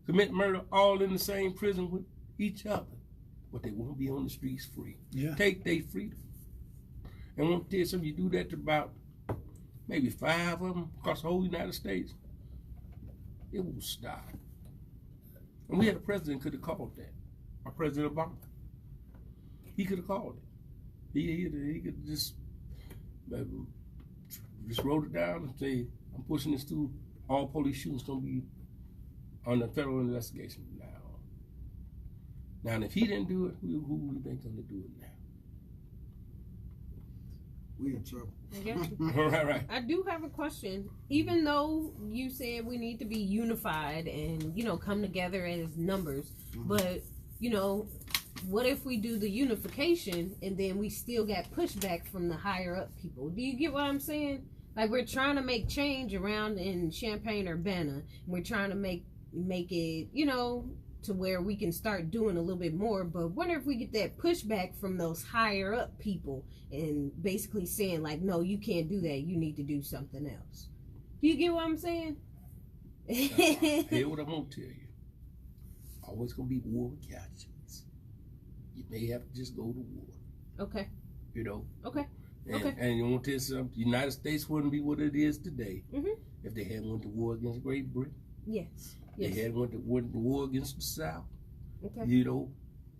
commit murder all in the same prison with each other, but they won't be on the streets free. Yeah. Take their freedom. And I want to tell you something, you do that to about maybe 5 of them across the whole United States, it will stop. And we had a president could have called that. Our President Obama. He could have called it. He could just wrote it down and say, I'm pushing this through. All police shootings going to be on the federal investigation now. Now, if he didn't do it, who do you think going to do it now? We in trouble. I got you. Right. I do have a question. Even though you said we need to be unified and, you know, come together as numbers, but, you know, what if we do the unification and then we still got pushback from the higher up people? Do you get what I'm saying? Like, we're trying to make change around in Champaign-Urbana, and we're trying to make it, you know, to where we can start doing a little bit more. But what if we get that pushback from those higher up people and basically saying, like, no, you can't do that, you need to do something else? Do you get what I'm saying? Hear what I'm gonna tell you. Always gonna be war with casualties. You may have to just go to war. Okay. You know. Okay. And you want to tell you something? The United States wouldn't be what it is today Mm-hmm. if they hadn't went to war against Great Britain. Yes. They hadn't went to war against the South. Okay. You know,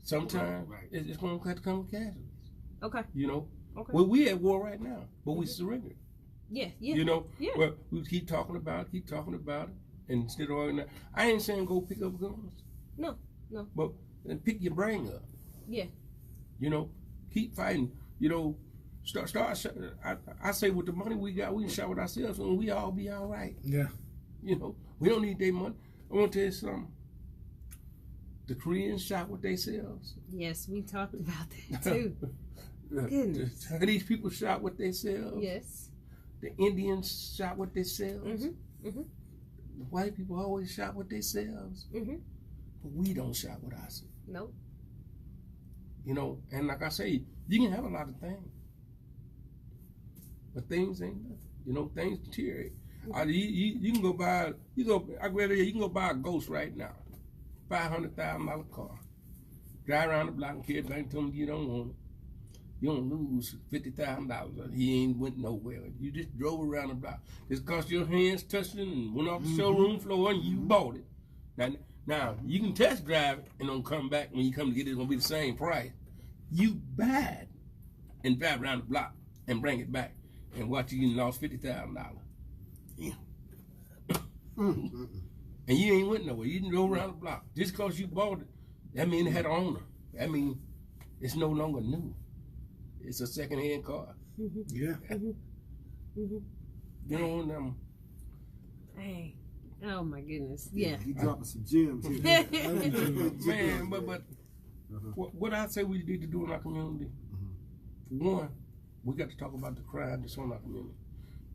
sometimes Right. it's going to have to come with casualties. Okay. You know, Okay. well, we at war right now, but we surrendered. Yeah. Yeah. You know, Yeah. well, we keep talking about it, and instead of organizing. I ain't saying go pick up guns. No. But then pick your brain up. Yeah. You know, keep fighting. You know, start. I say with the money we got, we can shout with ourselves, and we all be all right. Yeah. You know, we don't need their money. I want to tell you something. The Koreans shot with themselves. Yes, we talked about that too. Goodness. The Chinese people shot with themselves. Yes. The Indians shot with themselves. Mm-hmm. Mm-hmm. The white people always shot with themselves. Mm-hmm. But we don't shot with ourselves. Nope. You know, and like I say, you can have a lot of things. But things ain't nothing. You know, things deteriorate. You can go buy, you can go buy a Ghost right now. $500,000 car. Drive around the block and kid bank tell them you don't want it. You don't lose $50,000. He ain't went nowhere. You just drove around the block. Just cause your hands touched it and went off the showroom floor and you bought it. Now you can test drive it and don't come back when you come to get it. It's gonna be the same price. You buy it and drive around the block and bring it back and watch you lost $50,000. Yeah. And you ain't went nowhere. You didn't go around the block. Just because you bought it, that means it had an owner. That means it's no longer new. It's a second-hand car. Mm-hmm. Yeah. Mm-hmm. Mm-hmm. You know, and Hey. Oh my goodness. Yeah. You dropping some gems here. man, but what I say we need to do in our community, for one, we got to talk about the crime that's on our community.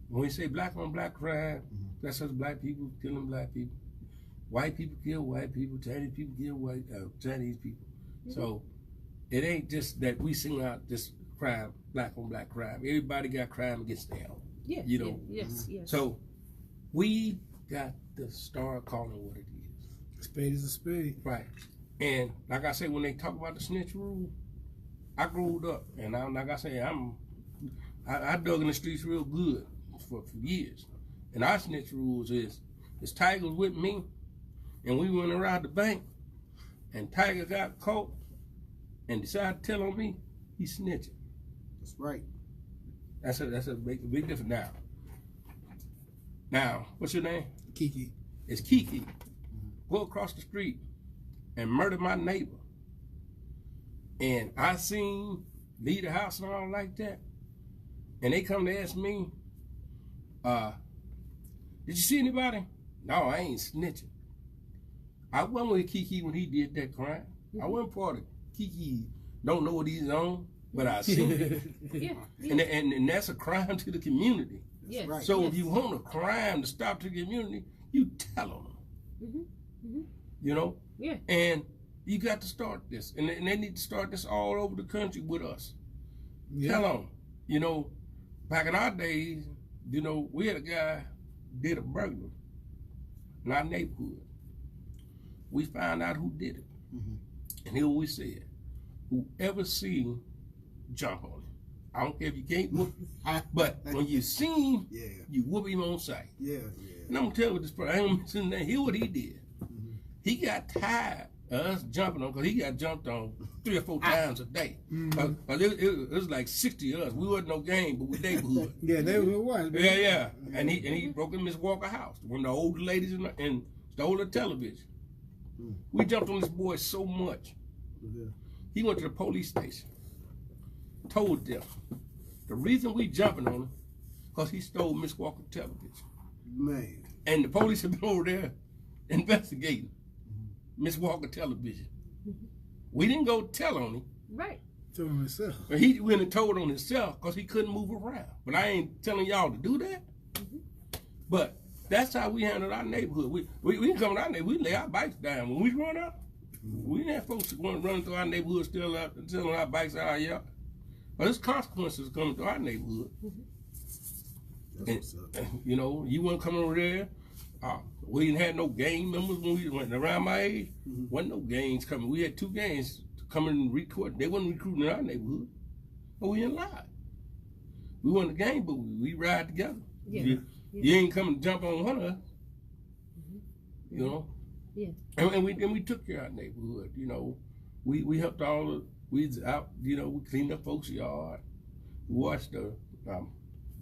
When we say black on black crime, that's us black people killing black people. White people kill white people. Chinese people kill Chinese people. So it ain't just that we sing out this crime, black on black crime. Everybody got crime against them. Yeah. You know. Yeah. Yes. So we got to start calling what it is. A spade is a spade. Right. And like I say, when they talk about the snitch rule, I grew up, and like I say, I dug in the streets real good for years. And our snitch rules is Tiger was with me, and we went around the bank, and Tiger got caught and decided to tell on me, he's snitching. That's right. That's a big difference now. Now, what's your name? Kiki. It's Kiki. Go across the street and murder my neighbor. And I seen leave the house and all like that. And they come to ask me, did you see anybody? No, I ain't snitching. I wasn't with Kiki when he did that crime. I wasn't part of Kiki. Don't know what he's on, but I seen it. Yeah. And that's a crime to the community. Yes. Right. So if you want a crime to stop to the community, you tell them. You know? Yeah. And you got to start this. And they need to start this all over the country with us. Yeah. Tell them. You know, back in our days, you know, we had a guy did a burglary in our neighborhood. We found out who did it. And here we said, whoever seen, jump on him. I don't care if you can't whoop him, but when you see him, you whoop him on sight. Yeah. And I'm gonna tell you this, I ain't mentioning that. Hear what he did. He got tired of us jumping on, because he got jumped on 3 or 4 times a day. It was like 60 of us. We wasn't no gang, but we neighborhood. Yeah, they were what? Yeah. And he broke in Miss Walker house, one of the older ladies, and stole her television. We jumped on this boy so much. He went to the police station, told them to The reason we jumping on him, because he stole Miss Walker's television. Man. And the police have been over there investigating Miss Walker television. We didn't go tell on him. Right. Told him himself. But he went and told on himself because he couldn't move around. But I ain't telling y'all to do that. But that's how we handled our neighborhood. We come to our neighborhood, we lay our bikes down. When we run up, we didn't have folks going running through our neighborhood still out and selling our bikes out of our yard. But there's consequences coming to our neighborhood. That's what's up. You know, you weren't coming over there. We didn't have no gang members when we went around my age. Wasn't no gangs coming. We had 2 gangs coming and recording. They wasn't recruiting in our neighborhood. But we didn't lie. We wasn't a gang, but we ride together. Yeah. You ain't coming to jump on one of us. You know? Yeah. And we took care of our neighborhood, you know. We helped all the weeds out, you know, we cleaned up folks' yard. We washed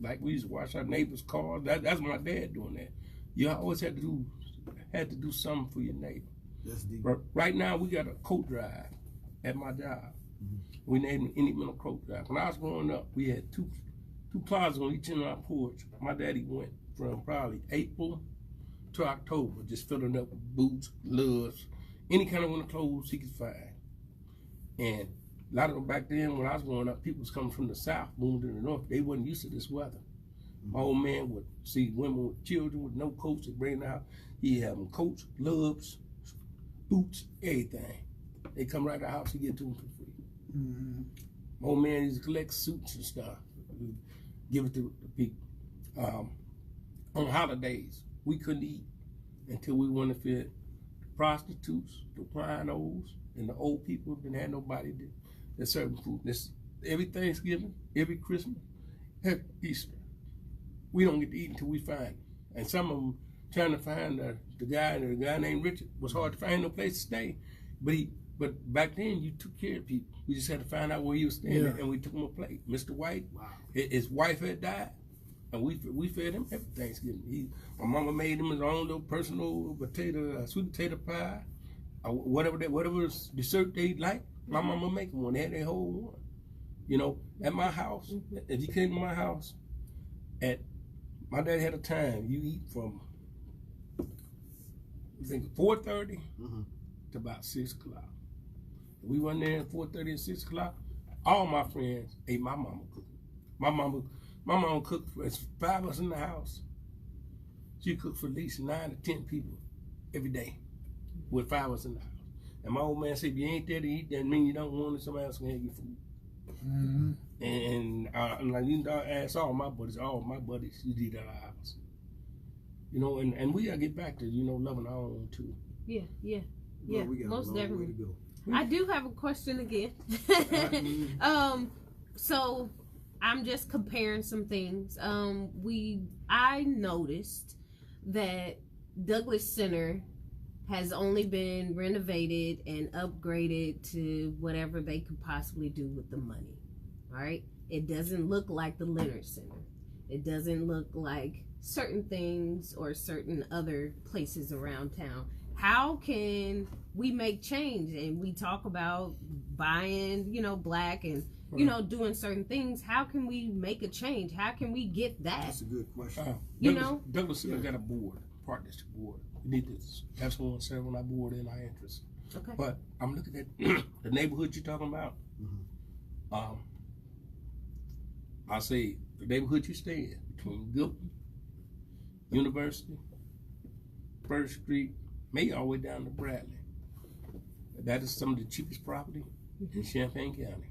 like we used to wash our neighbors' cars. That's my dad doing that. You always had to do something for your neighbor. That's deep. Right now we got a coat drive at my job. We named it Any Mental Coat Drive. When I was growing up, we had two closets on each end of our porch. My daddy went from probably April to October, just filling up with boots, gloves, any kind of winter clothes he could find. And a lot of them back then, when I was growing up, people was coming from the south, moving to the north. They wasn't used to this weather. My old man would see women with children with no coats and bring them out. He had them coats, gloves, boots, everything. They come right to the house, he get to them for free. My old man used to collect suits and stuff, give it to the people. On holidays, we couldn't eat until we went to feed the prostitutes, the winos, and the old people didn't have nobody that served food. Every Thanksgiving, every Christmas, every Easter. We don't get to eat until we find it. And some of them trying to find the guy named Richard was hard to find no place to stay. But back then you took care of people. We just had to find out where he was staying and we took him a plate. Mr. White, his wife had died. And we fed him every Thanksgiving. My mama made him his own little personal sweet potato pie, whatever dessert they like. My mama make them one. They had their whole one. You know, at my house, if you came to my house, my dad had a time. You eat from I think 4:30 to about 6 o'clock. We went there at 4:30 and 6 o'clock. All my friends ate my mama cooking. My mama cooked for 5 of us in the house. She cooked for at least 9 to 10 people every day with 5 of us in the house. And my old man said, if you ain't there to eat, that means you don't want it, somebody else can have your food. And like you ask all my buddies, you eat at our house. You know, and we gotta get back to, you know, loving our own too. Yeah. Well, we got most a long definitely. way to go. I do have a question again. So I'm just comparing some things. I noticed that Douglas Center has only been renovated and upgraded to whatever they could possibly do with the money. All right. It doesn't look like the Leonard Center. It doesn't look like certain things or certain other places around town. How can we make change? And we talk about buying, you know, black and, you know, doing certain things. How can we make a change? How can we get that? That's a good question. Douglas Center got a board, partnership board. We need to have someone serve on our board in our interest. Okay. But I'm looking at the neighborhood you're talking about. I'll say the neighborhood you stay in between Gilpin, University, First Street, maybe all the way down to Bradley. That is some of the cheapest property in Champaign County.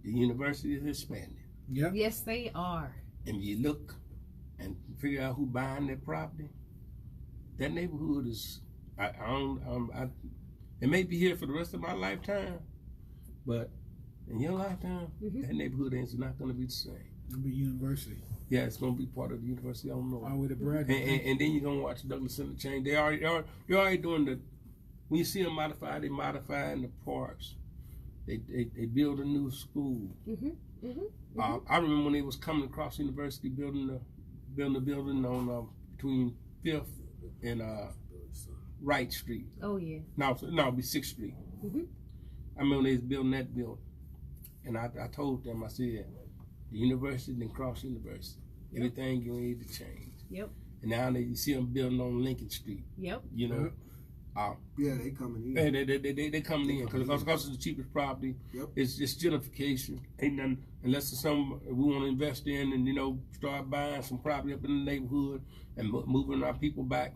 The university is expanding. Yep. Yes, they are. And you look and figure out who buying that property. That neighborhood is, it may be here for the rest of my lifetime, but in your lifetime, that neighborhood is not going to be the same. It'll be university. Yeah, it's going to be part of the university. I don't know. All with the Bradley. And then you're going to watch Douglas Center change. You're already doing when you see them modified, they modifying the parks. They build a new school. I remember when they was coming across the university, building the building on between 5th and Wright Street. Oh yeah. No, it'd be 6th Street. I remember they was building that building, and I told them, I said, the university, then cross university. Yep. Everything you need to change. Yep. And now you see them building on Lincoln Street. Yep. You know, Yeah, they coming in. they coming in because it's the cheapest property. Yep. It's gentrification. Ain't nothing unless it's some we want to invest in and start buying some property up in the neighborhood and moving our people back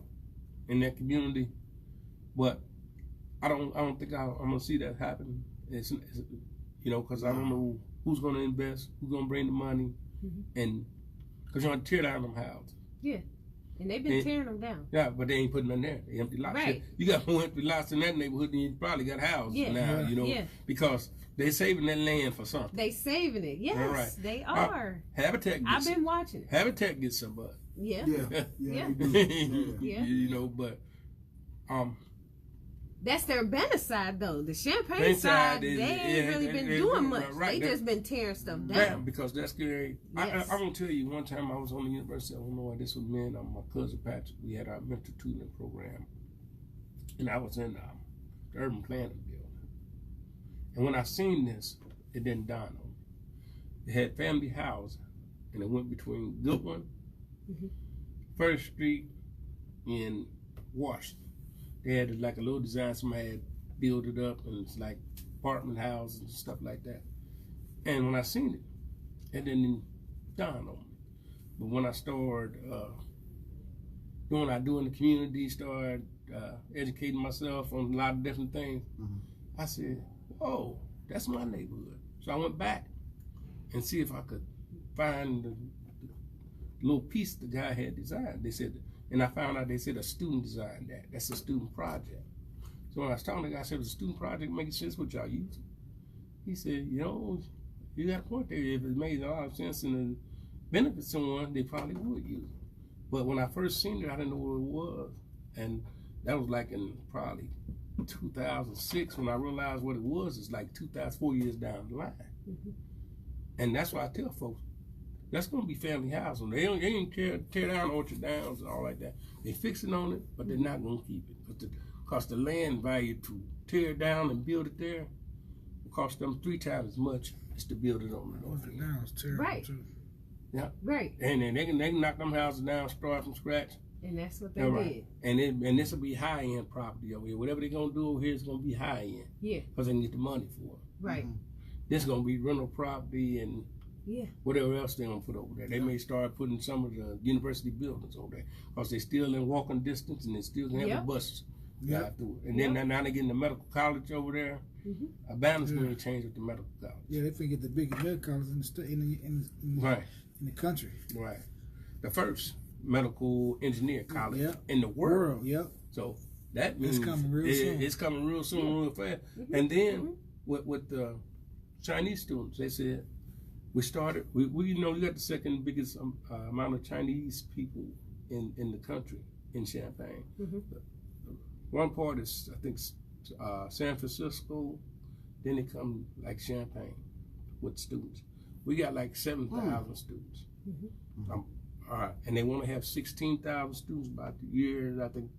in that community. But I don't think I'm gonna see that happen. It's because I don't know who's gonna invest, who's gonna bring the money, and because you're gonna tear down them houses. Yeah. And they've been tearing them down. Yeah, but they ain't putting them there. They empty lots. Right. You got more empty lots in that neighborhood than you probably got houses now, because they're saving that land for something. They saving it. Yes, All right. they are. Habitat I've been watching it. Habitat gets some butt. Yeah. Yeah. Yeah. They do. Yeah. But that's their Urbana side, though. The Champagne side, they ain't really been doing much. Right. They just been tearing stuff down. Yeah, because that's scary. Yes. I want to tell you, one time I was on the University of Illinois. This was me and my cousin Patrick. We had our mentor tutoring program. And I was in the urban planning building. And when I seen this, it didn't dawn on me. They had family housing, and it went between Goodwin, First Street, and Washington. They had like a little design somebody had built it up, and it's like apartment houses and stuff like that. And when I seen it didn't dawn on me. But when I started doing what I do in the community, started educating myself on a lot of different things, I said, "Oh, that's my neighborhood." So I went back and see if I could find the little piece the guy had designed. They said. And I found out they said a student designed that. That's a student project. So when I was talking to the guy, I said, "Was a student project making sense what y'all using?" He said, "You got a point there. If it made a lot of sense and it benefit someone, they probably would use it." But when I first seen it, I didn't know what it was. And that was like in probably 2006 when I realized what it was. It's like 4 years down the line. And that's why I tell folks, that's going to be family housing. They ain't tear down Orchard Downs and all like that. They fixing on it, but they're not going to keep it. Because the land value to tear it down and build it there will cost them 3 times as much as to build it on the Orchard Downs terrible too. Yeah. Right. And then they can knock them houses down, start from scratch. And that's what they did. And this will be high-end property over here. Whatever they're going to do over here is going to be high-end. Yeah. Because they can get the money for it. Right. This is going to be rental property and whatever else they're going to put over there. They may start putting some of the university buildings over there because they're still in walking distance and they still can have the buses drive through it. And then now they're getting the medical college over there. Urbana's going to change with the medical college. Yeah, they think the biggest medical college in the state, in the country. Right. The first medical engineer college in the world. Yep. So that means it's coming real soon. It's coming real soon, real fast. And then with the Chinese students, they said, we got the second biggest amount of Chinese people in the country in Champaign. One part is, I think, San Francisco, then they come like Champaign with students. We got like 7,000 students. All right, and they want to have 16,000 students by the year, I think,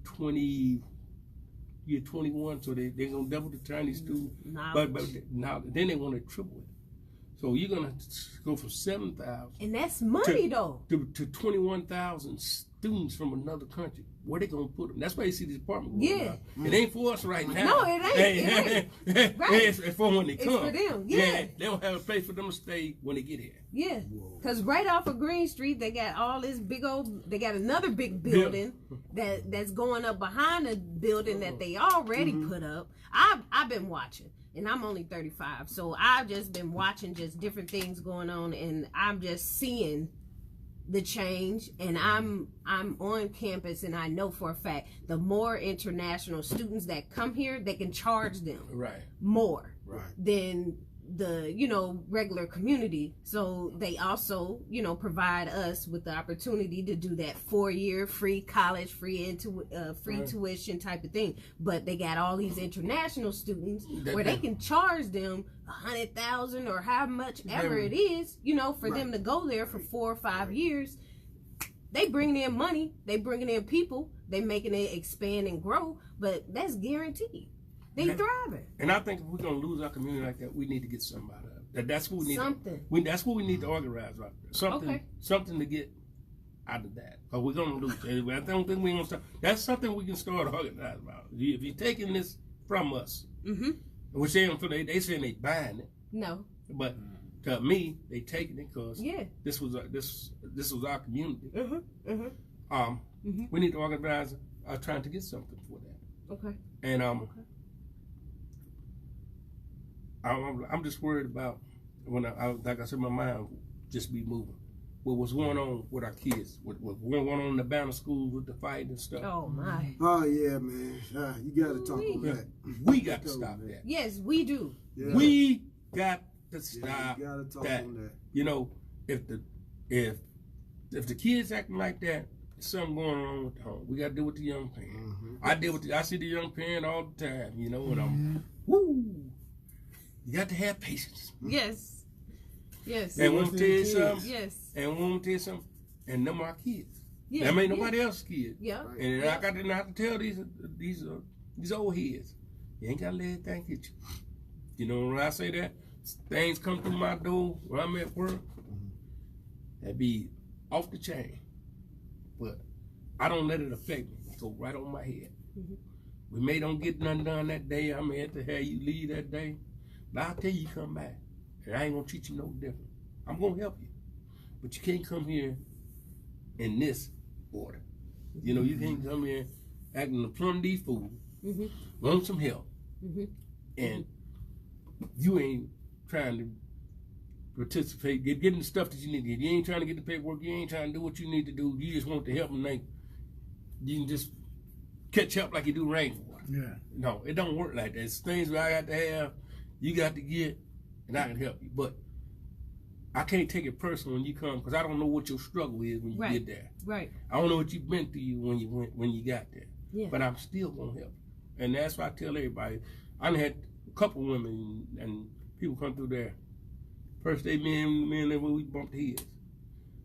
21, so they're going to double the Chinese students. But now, then they want to triple it. So you're going to go from 7,000. And that's money, though. To 21,000 students from another country. Where they going to put them? That's why you see this apartment going up. It ain't for us right now. No, it ain't. Right. It's for when they come. It's for them, They don't have a place for them to stay when they get here. Yeah. Because right off of Green Street, they got all this they got another big building that's going up behind the building that they already put up. I've been watching. And I'm only 35, so I've just been watching just different things going on, and I'm just seeing the change. And I'm on campus, and I know for a fact the more international students that come here, they can charge them more than the regular community. So they also provide us with the opportunity to do that 4-year free college, free tuition type of thing. But they got all these international students where they can charge them $100,000 or how much ever it is, for them to go there for 4 or 5 years. They bringing in money, they bringing in people, they making it expand and grow, but that's guaranteed. They thriving. And I think if we're going to lose our community like that, we need to get somebody out of it. That's what we need. Something. That's what we need to organize right there. Something. Okay. Something to get out of that. Because we're gonna lose. I don't think we're gonna start. That's something we can start organizing about. If you're taking this from us, Mm-hmm. we're saying they saying they buying it, No. but to me they taking it because Yeah. this was our community. Mm-hmm. Mm-hmm. Mm-hmm. We need to organize trying to get something for that. Okay. And Okay. I'm just worried about when I like I said, my mind just be moving. What was going on with our kids? What going on in the Banner schools with the fight and stuff? Oh my. Oh yeah, man. You got to talk on that. We got to stop that. Yes, we do. Yeah. We got to Yeah, stop you got to talk that. on that. You know, if the kids acting like that, there's something going on with the home. We got to deal with the young parent. Mm-hmm. I see the young parent all the time. You know, and I'm woo. You got to have patience. Yes. Yes. And want to tell you something. Yes. And want to tell you something. And them are kids. Yeah. Them ain't nobody else's kids. Yeah. Right. And I got to have to tell these old heads, you ain't got to let anything hit you. You know, when I say that, things come through my door when I'm at work, that be off the chain. But I don't let it affect me. It go right on my head. Mm-hmm. We may don't get nothing done that day. I may have to have you leave that day. But I'll tell you come back. And I ain't going to treat you no different. I'm going to help you. But you can't come here in this order. You know, you can't come here acting a plum D fool, Mm-hmm. want some help, Mm-hmm. and you ain't trying to participate, getting the stuff that you need to get. You ain't trying to get the paperwork. You ain't trying to do what you need to do. You just want to help and think you can just catch up like you do rainwater. Yeah. No, it don't work like that. It's things that I got to have, you got to get, and I can help you. But I can't take it personal when you come because I don't know what your struggle is when you Right. get there. Right. I don't know what you've been through when you got there. Yeah. But I'm still gonna help you. And that's why I tell everybody. I done had a couple women and people come through there. First they me and when we bumped heads.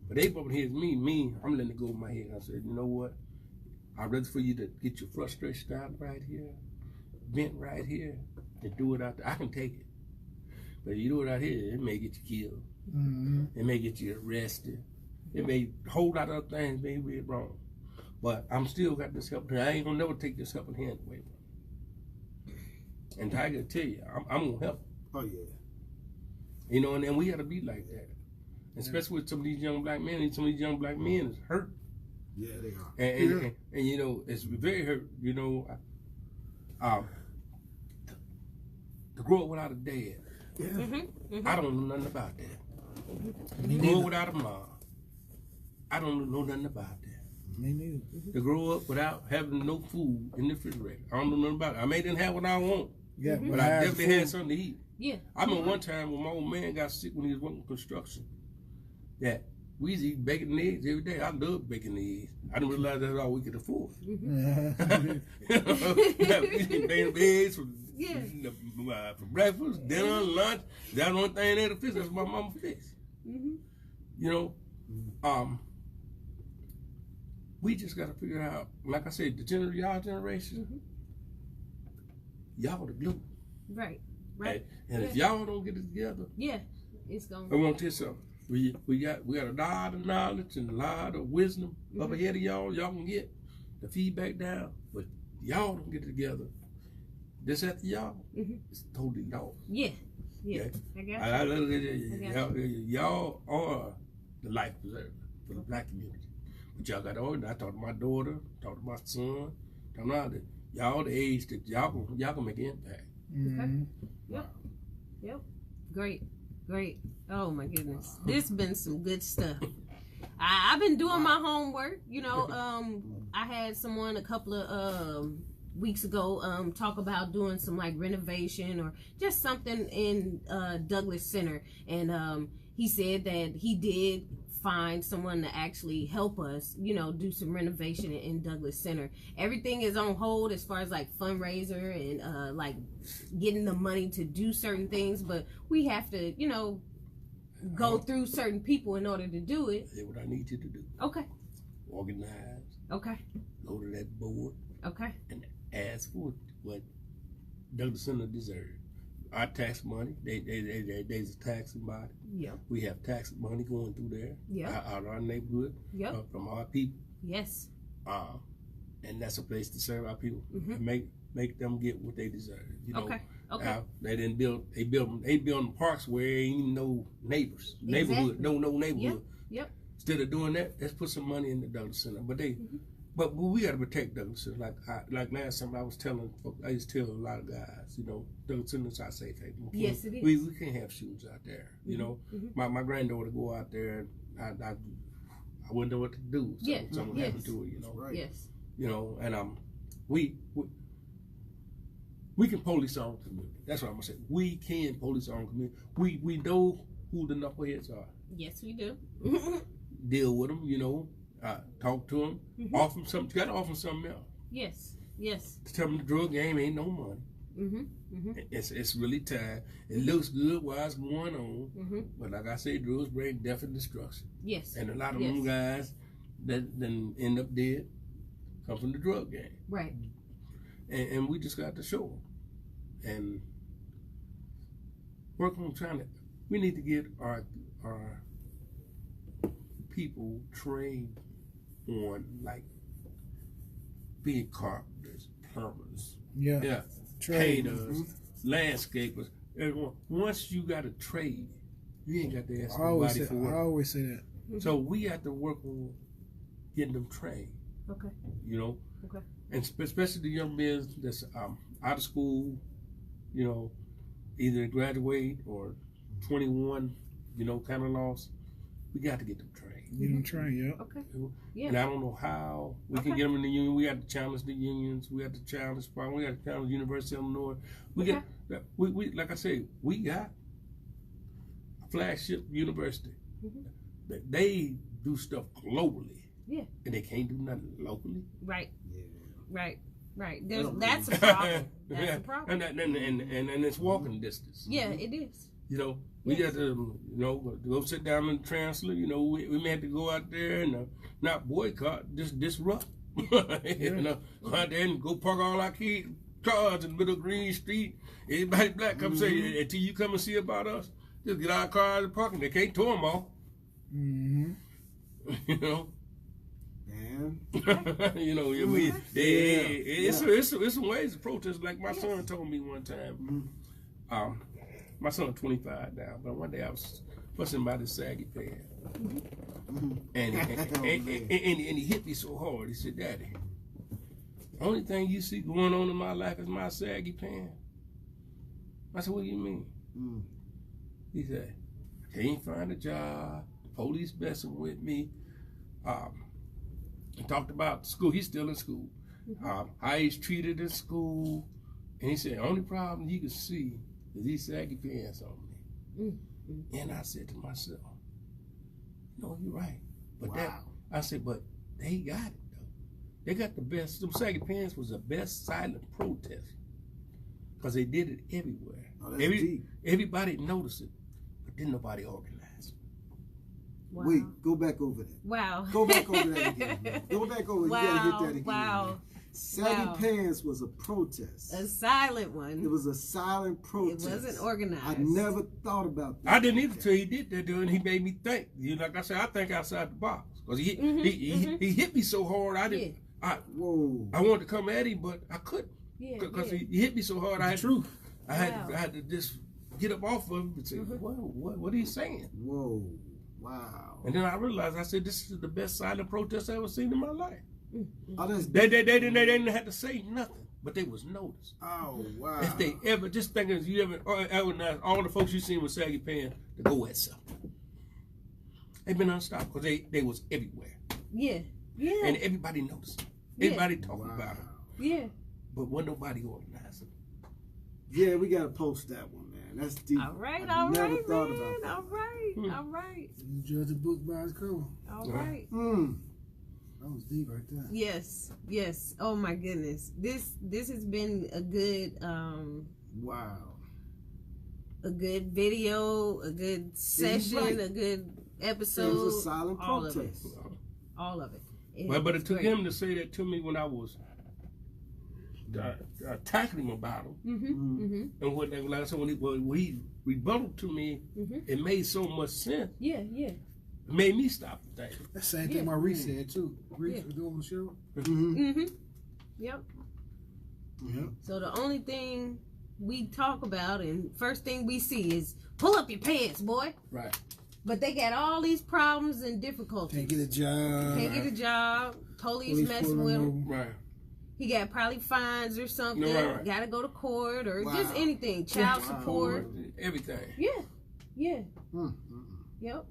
But they bumped heads me, I'm letting it go with my head. I said, you know what? I'd rather for you to get your frustration out right here, vent right here, than do it out there. I can take it. But if you do it out here, it may get you killed. Mm-hmm. It may get you arrested. It may a whole lot of other things may be wrong. But I'm still got this helping hand. I ain't gonna never take this helping hand away from you. And Tiger tell you, I'm gonna help. Oh yeah. You know, and we gotta be like that. Especially with some of these young black men, and some of these young black men is hurt. Yeah, they are. And you know, it's very hurt, you know, to grow up without a dad. Yeah. Mm-hmm. Mm-hmm. I don't know nothing about that. Me To grow neither. up without a mom. I don't know nothing about that. Me neither. To grow up without having no food in the refrigerator. I don't know nothing about it. I may didn't have what I want, Yeah, but I definitely had something to eat. Yeah. I remember one time when my old man got sick when he was working construction, that we used to eat bacon and eggs every day. I love bacon and eggs. I didn't realize that's all we could afford. We eat bacon and eggs for breakfast, dinner, lunch. That's the only thing they had to fix. That's what my mama fixed. Mm-hmm. You know, we just got to figure out, like I said, y'all generation, y'all the glue. Right. Right. And if y'all don't get it together, Yeah. It's gonna. I want to tell you something. We got a lot of knowledge and a lot of wisdom up ahead of y'all. Y'all can get the feedback down, but y'all don't get it together. This after y'all, it's totally lost. Yeah. Yeah. Okay. I got you. Y'all are the life preserver for the black community. But y'all got to I talk to my daughter, talk to my son, talk to y'all the age that y'all can make an impact. Mm-hmm. Yep. Great. Oh my goodness. This been some good stuff. I've been doing my homework. You know, I had someone a couple of weeks ago talk about doing some like renovation or just something in Douglas Center, and he said that he did find someone to actually help us, you know, do some renovation in Douglas Center. Everything is on hold as far as like fundraiser and like getting the money to do certain things, but we have to, you know, go through certain people in order to do it. That's what I need you to do. Okay. Organize. Okay. Go to that board Okay. and ask for what Douglas Center deserves. our tax money. There's a taxing body. Yep. We have tax money going through there. Yep. Out of our neighborhood. Yep. From our people. Yes. And that's a place to serve our people and make them get what they deserve. You know. Okay. They didn't build. They building parks where ain't even no neighbors. Neighborhood. No neighborhood. Yep. Instead of doing that, let's put some money in the Douglas Center. But we got to protect Douglas Center. Like last time I was telling folks, I used to tell a lot of guys, you know, Douglas Center's our safe haven. Yes, it is. We can't have shootings out there. You know, my granddaughter go out there, and I wouldn't know what to do. Something happened to her. You know. Right. Yes. You know, and we can police our own community. That's what I'm gonna say. We can police our own community. We know who the knuckleheads are. Yes, we do. Deal with them, you know. Talk to them. Offer them something. You gotta offer them something else. Yes. Yes. Tell them the drug game ain't no money. It's really tired. It looks good while it's going on, but like I say, drugs bring death and destruction. Yes. And a lot of them guys that then end up dead come from the drug game. Right. And we just got to show them and work on trying to. We need to get our people trained on like being carpenters, plumbers, painters, landscapers. Everyone. Once you got a trade, you ain't got to ask nobody for it. I always say that. So we have to work on getting them trained. Okay. You know. Okay. And especially the young men that's out of school, you know, either graduate or 21, you know, kind of lost. We got to get them trained. Get them trained, yeah. Okay. Yeah. And I don't know how we can get them in the union. We have to challenge the unions. We have to challenge. We have to challenge the University of Illinois. We like I say, we got a flagship university. They do stuff globally. Yeah. And they can't do nothing locally. Right. Right. That's a problem. That's a problem. And it's walking distance. Yeah, it is. You know, we got to, you know, go sit down in the Chancellor. You know, we may have to go out there and not boycott, just disrupt. You know, go out there and go park all our cars in the middle of Green Street. Everybody black come say, until you come and see about us, just get our cars and park them. They can't tow them all. You know. You know, it's some ways to protest. Like my son told me one time. My son's 25 now, but one day I was fussing about his saggy pants, and he hit me so hard. He said, "Daddy, the only thing you see going on in my life is my saggy pants." I said, "What do you mean?" He said, "I can't find a job. The police messing with me." He talked about school. He's still in school. How he's treated in school. And he said, the only problem you can see is these saggy pants on me. And I said to myself, no, you're right. But I said, but they got it, though. They got the best. Them saggy pants was the best silent protest. Because they did it everywhere. Everybody noticed it, but didn't nobody organize it. Wow. Wait, go back over that. Wow. Go back over that again. Go back over. Wow. You gotta hit that again. Wow. Saggy pants was a protest. A silent one. It was a silent protest. It wasn't organized. I never thought about that. I didn't either till he did that, and he made me think. You know, like I said, I think outside the box because he hit me so hard. I didn't. I wanted to come at him, but I couldn't. Because he hit me so hard. I had to just get up off of him and say, what are you saying? Whoa. Wow. And then I realized, I said, this is the best silent protest I ever seen in my life. They didn't have to say nothing, but they was noticed. Oh, wow. If they ever, just thinking, if you ever all the folks you seen with saggy pants to go at something. They've been unstopped because they was everywhere. Yeah. And everybody noticed them. Everybody talking about them. Yeah. But wasn't nobody organizing. Yeah, we got to post that one, man. That's deep. All right, I never man. thought about that. All right. You judge a book by its cover. All right. That was deep right there. Yes. Oh my goodness. This has been a good a good video, a good session, a good episode. It was a silent protest. All of it. But it took him to say that to me when I was attacking him about them. And what, like I said, when he rebutted to me, it made so much sense. Yeah. It made me stop the thing. That's the same thing my Reese said too. Reese was doing the show. Yep. Yeah. So the only thing we talk about and first thing we see is pull up your pants, boy. Right. But they got all these problems and difficulties. Can't get a job. Can't get a job. Police messing with him. Right. He got probably fines or something. Right. Got to go to court or Wow. just anything. Child support. Everything. Yeah. Yep.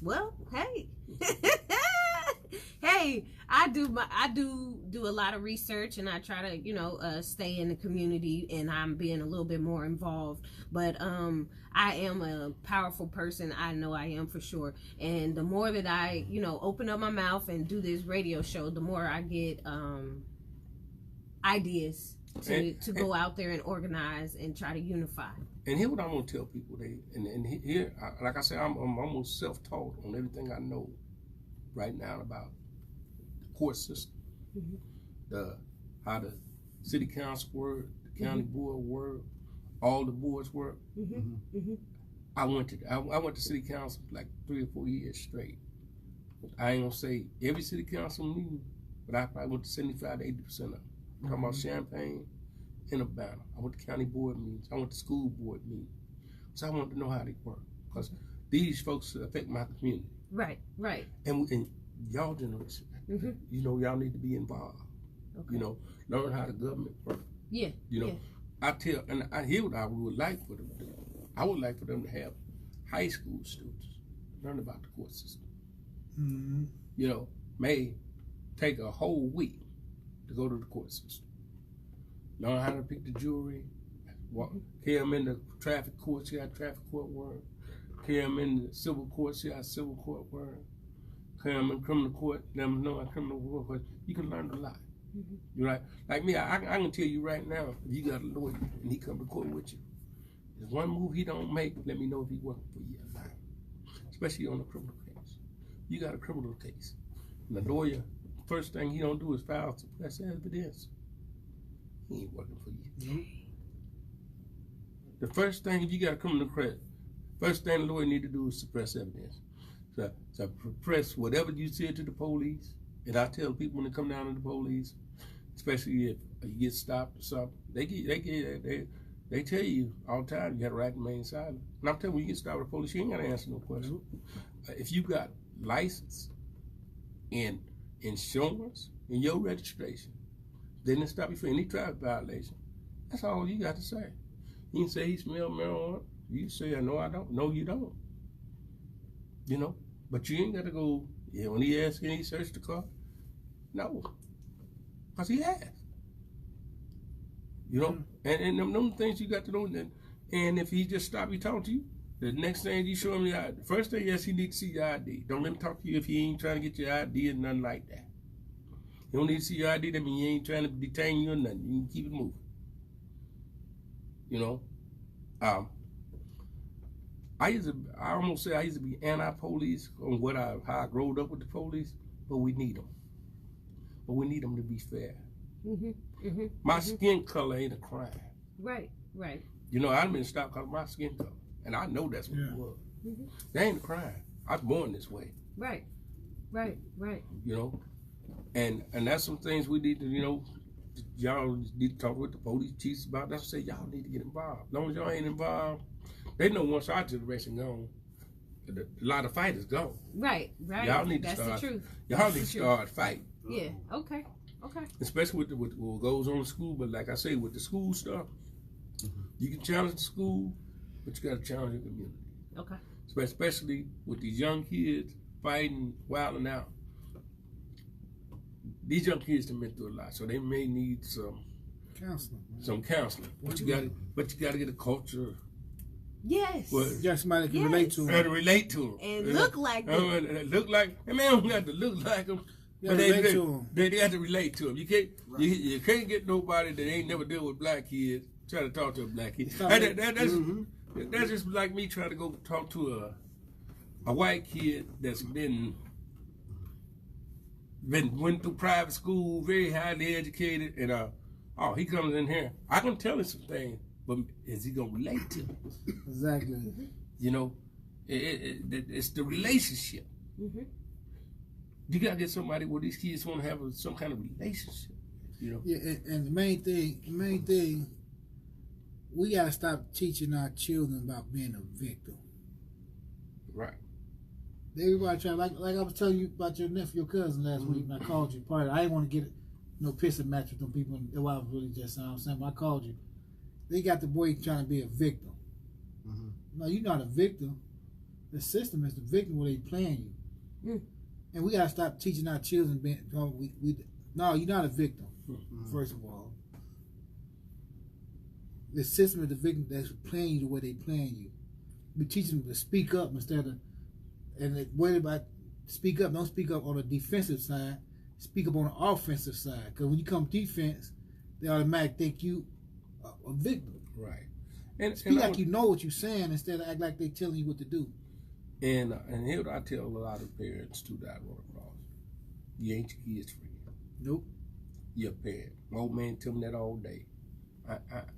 Well, hey. Hey, I do a lot of research and I try to, stay in the community and I'm being a little bit more involved. But I am a powerful person. I know I am for sure. And the more that I, open up my mouth and do this radio show, the more I get ideas to go out there and organize and try to unify. And here what I want to tell people, here, like I said, I'm almost self-taught on everything I know right now about the court system, how the city council work, the county board work, all the boards work. I went to city council like 3 or 4 years straight. I ain't gonna say every city council meeting, but I probably went to 75 to 80% of them. I'm talking about Champaign and Urbana. I went to county board meetings. I went to school board meetings. So I wanted to know how they work because these folks affect my community. Right. And y'all generation, y'all need to be involved. Okay. Learn how the government works. Yeah. I tell, and I hear what I would like for them to do. I would like for them to have high school students learn about the court system. May take a whole week to go to the court system. Learn how to pick the jury. Carry them in the traffic court, see how traffic court work. Carry them in the civil court, see how civil court work. Carry them in criminal court, let them know how criminal court. You can learn a lot. You're right. Like me, I can tell you right now, if you got a lawyer and he come to court with you, there's one move he don't make, let me know if he working for you or not. Especially on a criminal case. You got a criminal case. And the lawyer, first thing he don't do is file suppress evidence. He ain't working for you. The first thing, if you got a criminal case, first thing the lawyer need to do is suppress evidence. So suppress whatever you said to the police. And I tell people when they come down to the police, especially if you get stopped or something, they tell you all the time you got a right to remain silent. And I'm telling you, when you get stopped with the police, you ain't got to answer no question. If you got license and insurance and your registration, they didn't stop you for any traffic violation. That's all you got to say. You can say he smelled marijuana. You can say, no, I don't. No, you don't. But you ain't got to go, when he asked, can he search the car? No. Because he asked. And them things you got to know. And if he just stop you talking to you, the next thing you show him your ID. First thing, yes, he need to see your ID. Don't let him talk to you if he ain't trying to get your ID or nothing like that. You don't need to see your ID, that means he ain't trying to detain you or nothing. You can keep it moving. I almost say I used to be anti-police on how I growed up with the police, but we need them. But we need them to be fair. My skin color ain't a crime. Right. I've been stopped because of my skin color, and I know that's what it was. That ain't a crime. I was born this way. Right. And that's some things we need to, y'all need to talk with the police chiefs about. That's what I say, y'all need to get involved. As long as y'all ain't involved, they know once our generation gone, a lot of fight is gone. Right. Y'all need That's to start. The truth. Y'all need to start fighting. Yeah. Okay. Especially with what goes on in school, but like I say, with the school stuff, you can challenge the school, but you got to challenge your community. Okay. Especially with these young kids fighting, wilding out. These young kids have been through a lot, so they may need some counseling. But you got to get a culture. Yes. Just somebody can relate to them. To relate to them. And look like them. And man don't got to look like them. But they got to relate to them. You can't you can't get nobody that ain't never dealt with black kids try to talk to a black kid. That's just like me trying to go talk to a white kid that's been went through private school, very highly educated, and he comes in here. I can tell him some things, but is he gonna relate to them? Exactly. You know, it's the relationship. Mm-hmm. You gotta get somebody where these kids want to have some kind of relationship. You know. Yeah, and the main thing, we gotta stop teaching our children about being a victim. Right. Everybody try like I was telling you about your nephew, your cousin last week, and I called you. Part I didn't want to get no pissing match with them people. And I was really just saying. But I called you. They got the boy trying to be a victim. Mm-hmm. No, you're not a victim. The system is the victim where they playing you. Mm. And we gotta stop teaching our children being. No, you're not a victim. Mm-hmm. First of all, the system is the victim that's playing you the way they playing you. We teach them to speak up instead of, and worry about speak up. Don't speak up on the defensive side. Speak up on the offensive side. Because when you come defense, they automatically think you a victim. Right. And Speak like you know what you're saying instead of act like they telling you what to do. And here I tell a lot of parents too that I run across. You ain't your kid's friend. Nope. You're a parent. My old man tell me that all day.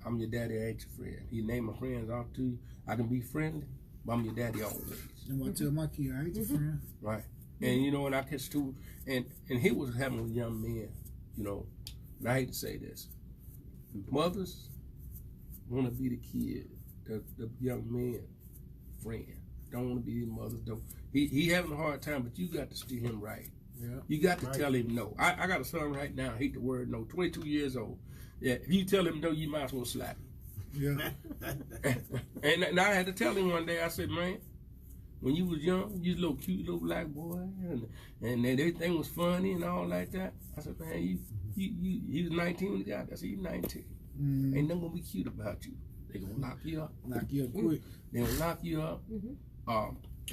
I'm your daddy, I ain't your friend. He name my friends out to you. I can be friendly, but I'm your daddy always. And I tell my kid, I ain't your friend. Right. And you know, and I catch too, and he was having with young men, you know, and I hate to say this. Mothers want to be the kid, the young man friend. Don't want to be the mothers. Don't. He having a hard time, but you got to steer him right. Yeah. You got to tell him no. I got a son right now. I hate the word no. 22 years old. Yeah. If you tell him no, you might as well slap him. Yeah. And I had to tell him one day. I said, man, when you was young, you was a little cute little black boy, and everything was funny and all like that. I said, man, you was 19 when you got that. I said, you 19. Mm. Ain't nothing gonna be cute about you. They gonna lock you up. Knock you up quick. They gonna lock you up. Mm-hmm.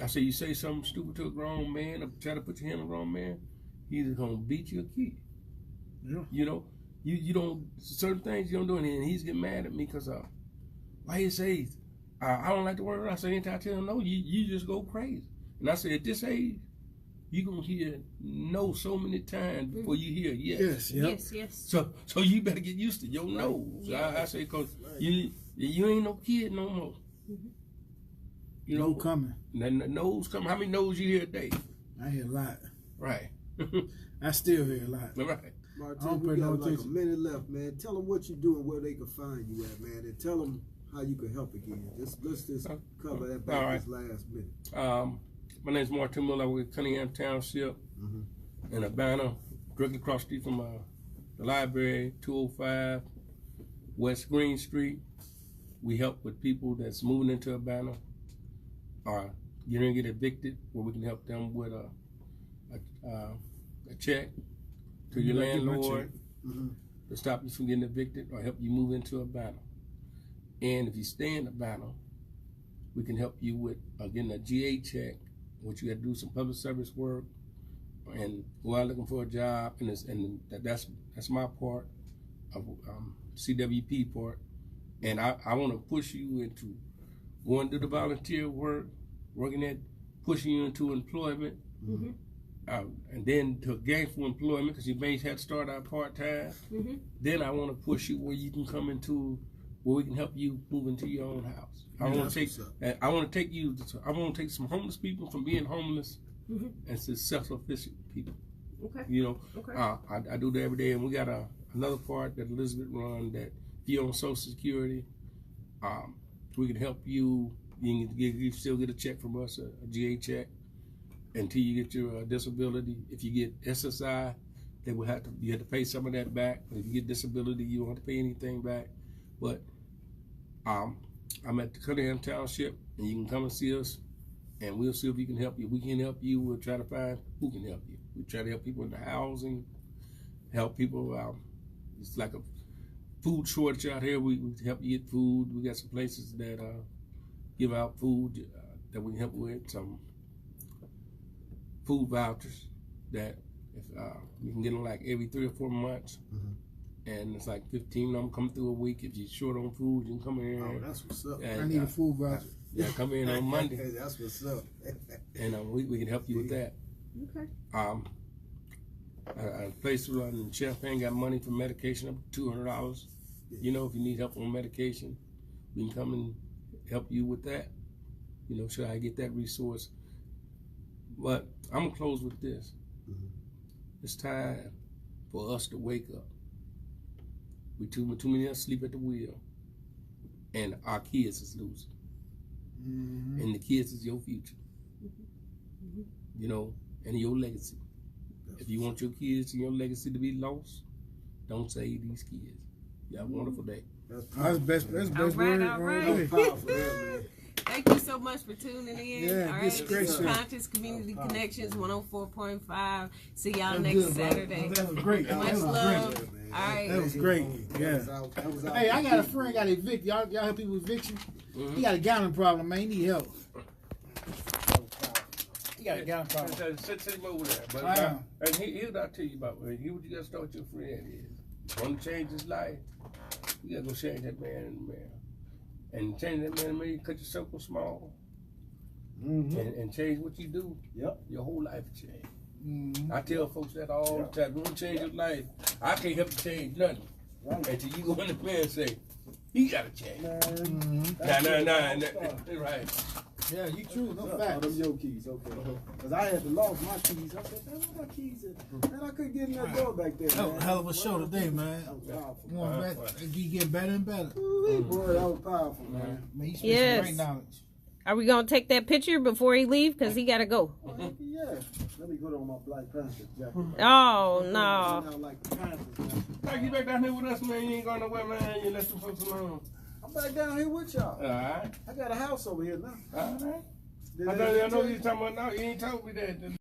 I say you say something stupid to a grown man or try to put your hand on a grown man, he's either gonna beat you or kill you. Yeah. You know, you don't certain things you don't do, and he's getting mad at me because why he says I don't like the word. I say anytime I tell him no, you just go crazy. And I say at this age, you gonna hear no so many times before you hear yes. Yes. Yep. Yes, yes. So you better get used to your no. So I say because you ain't no kid no more. Mm-hmm. You No know, coming. no's coming. How many no's you hear a day? I hear a lot. Right. I still hear a lot. Right. Martin, I don't we pay got no like a attention. minute left, man. Tell them what you do and where they can find you at, man, and tell them how you can help again. Let's just cover that back All right. this last minute. My name's Martin Miller. I work at Cunningham Township in Urbana, directly across the street from the library, 205 West Green Street. We help with people that's moving into Urbana or getting to get evicted, where we can help them with a check to your landlord to stop you from getting evicted or help you move into Urbana. And if you stay in Urbana, we can help you with getting a GA check, which you got to do some public service work and go out looking for a job. And that's my part of CWP part. And I want to push you into going to the volunteer work, pushing you into employment, and then to gainful employment because you may have to start out part-time. Then I want to push you where you can come into where we can help you move into your own house. I want to take some homeless people from being homeless and to self-sufficient people. Okay. You know, Okay. I do that every day, and we got another part that Elizabeth run that if you're on Social Security, we can help you. You still get a check from us, a GA check, until you get your disability. If you get SSI, you have to pay some of that back. If you get disability, you don't have to pay anything back. But I'm at the Cunningham Township, and you can come and see us, and we'll see if we can help you. We can help you. We'll try to find who can help you. We try to help people in the housing, help people. It's like a food shortage out here. We help you get food. We got some places that give out food that we can help with. Some food vouchers that if you can get them like every 3 or 4 months. And it's like 15 of them come through a week. If you're short on food, you can come in. Oh, that's what's up. And, I need a food voucher. Yeah, come in on Monday. That's what's up. And we can help you with that. Okay. A place around in Champaign got money for medication up to $200. You know, if you need help on medication, we can come and help you with that. You know, should I get that resource? But I'm gonna close with this. It's time for us to wake up. We too many of us sleep at the wheel, and our kids is losing. And the kids is your future. You know, and your legacy. If you want your kids and your legacy to be lost, don't save these kids. You have a wonderful day. That's best. That's best All word. right. Powerful, man. Thank you so much for tuning in. Yeah, all right, this is great this is show. Conscious Community Connections 104.5. See y'all That's next good, bro. Saturday. That was great. Much That was love. great. All right. That was great. Yeah. That was Hey, I got a friend got evicted. Y'all help people eviction? He got a gambling problem, man. He need help. He got a gambling problem. Sit him over there. But Wow. and he'll not tell you about what you gotta start with your friend is. Want to change his life? You gotta go change that man in the mirror. And change that man in the mirror, cut your circle small. And change what you do. Yep. Your whole life will change. I tell folks that all the time. You want to change your life? I can't help you change nothing. Until you go in the mirror and say, he gotta change. Nah. Right. Yeah, you true. No Oh, facts. them your keys, okay. Because I had to lost my keys. I said, man, where my keys at? Man, I couldn't get in that door back there, That was man. a hell of a show today, man. That was powerful. Going back, he getting better and better. Ooh, boy, that was powerful, man. Man, he spent Yes. some great knowledge. Are we gonna take that picture before he leave? Cause he gotta go. Oh, heck yeah. Let me put on my Black Panther jacket. Oh no. I like the Panthers, man. Hey, you back down here with us, man. You ain't going nowhere, man. You let them folks alone. I'm back down here with y'all. All right. I got a house over here now. All right. Did I they know tell you talking about now. You ain't told me that.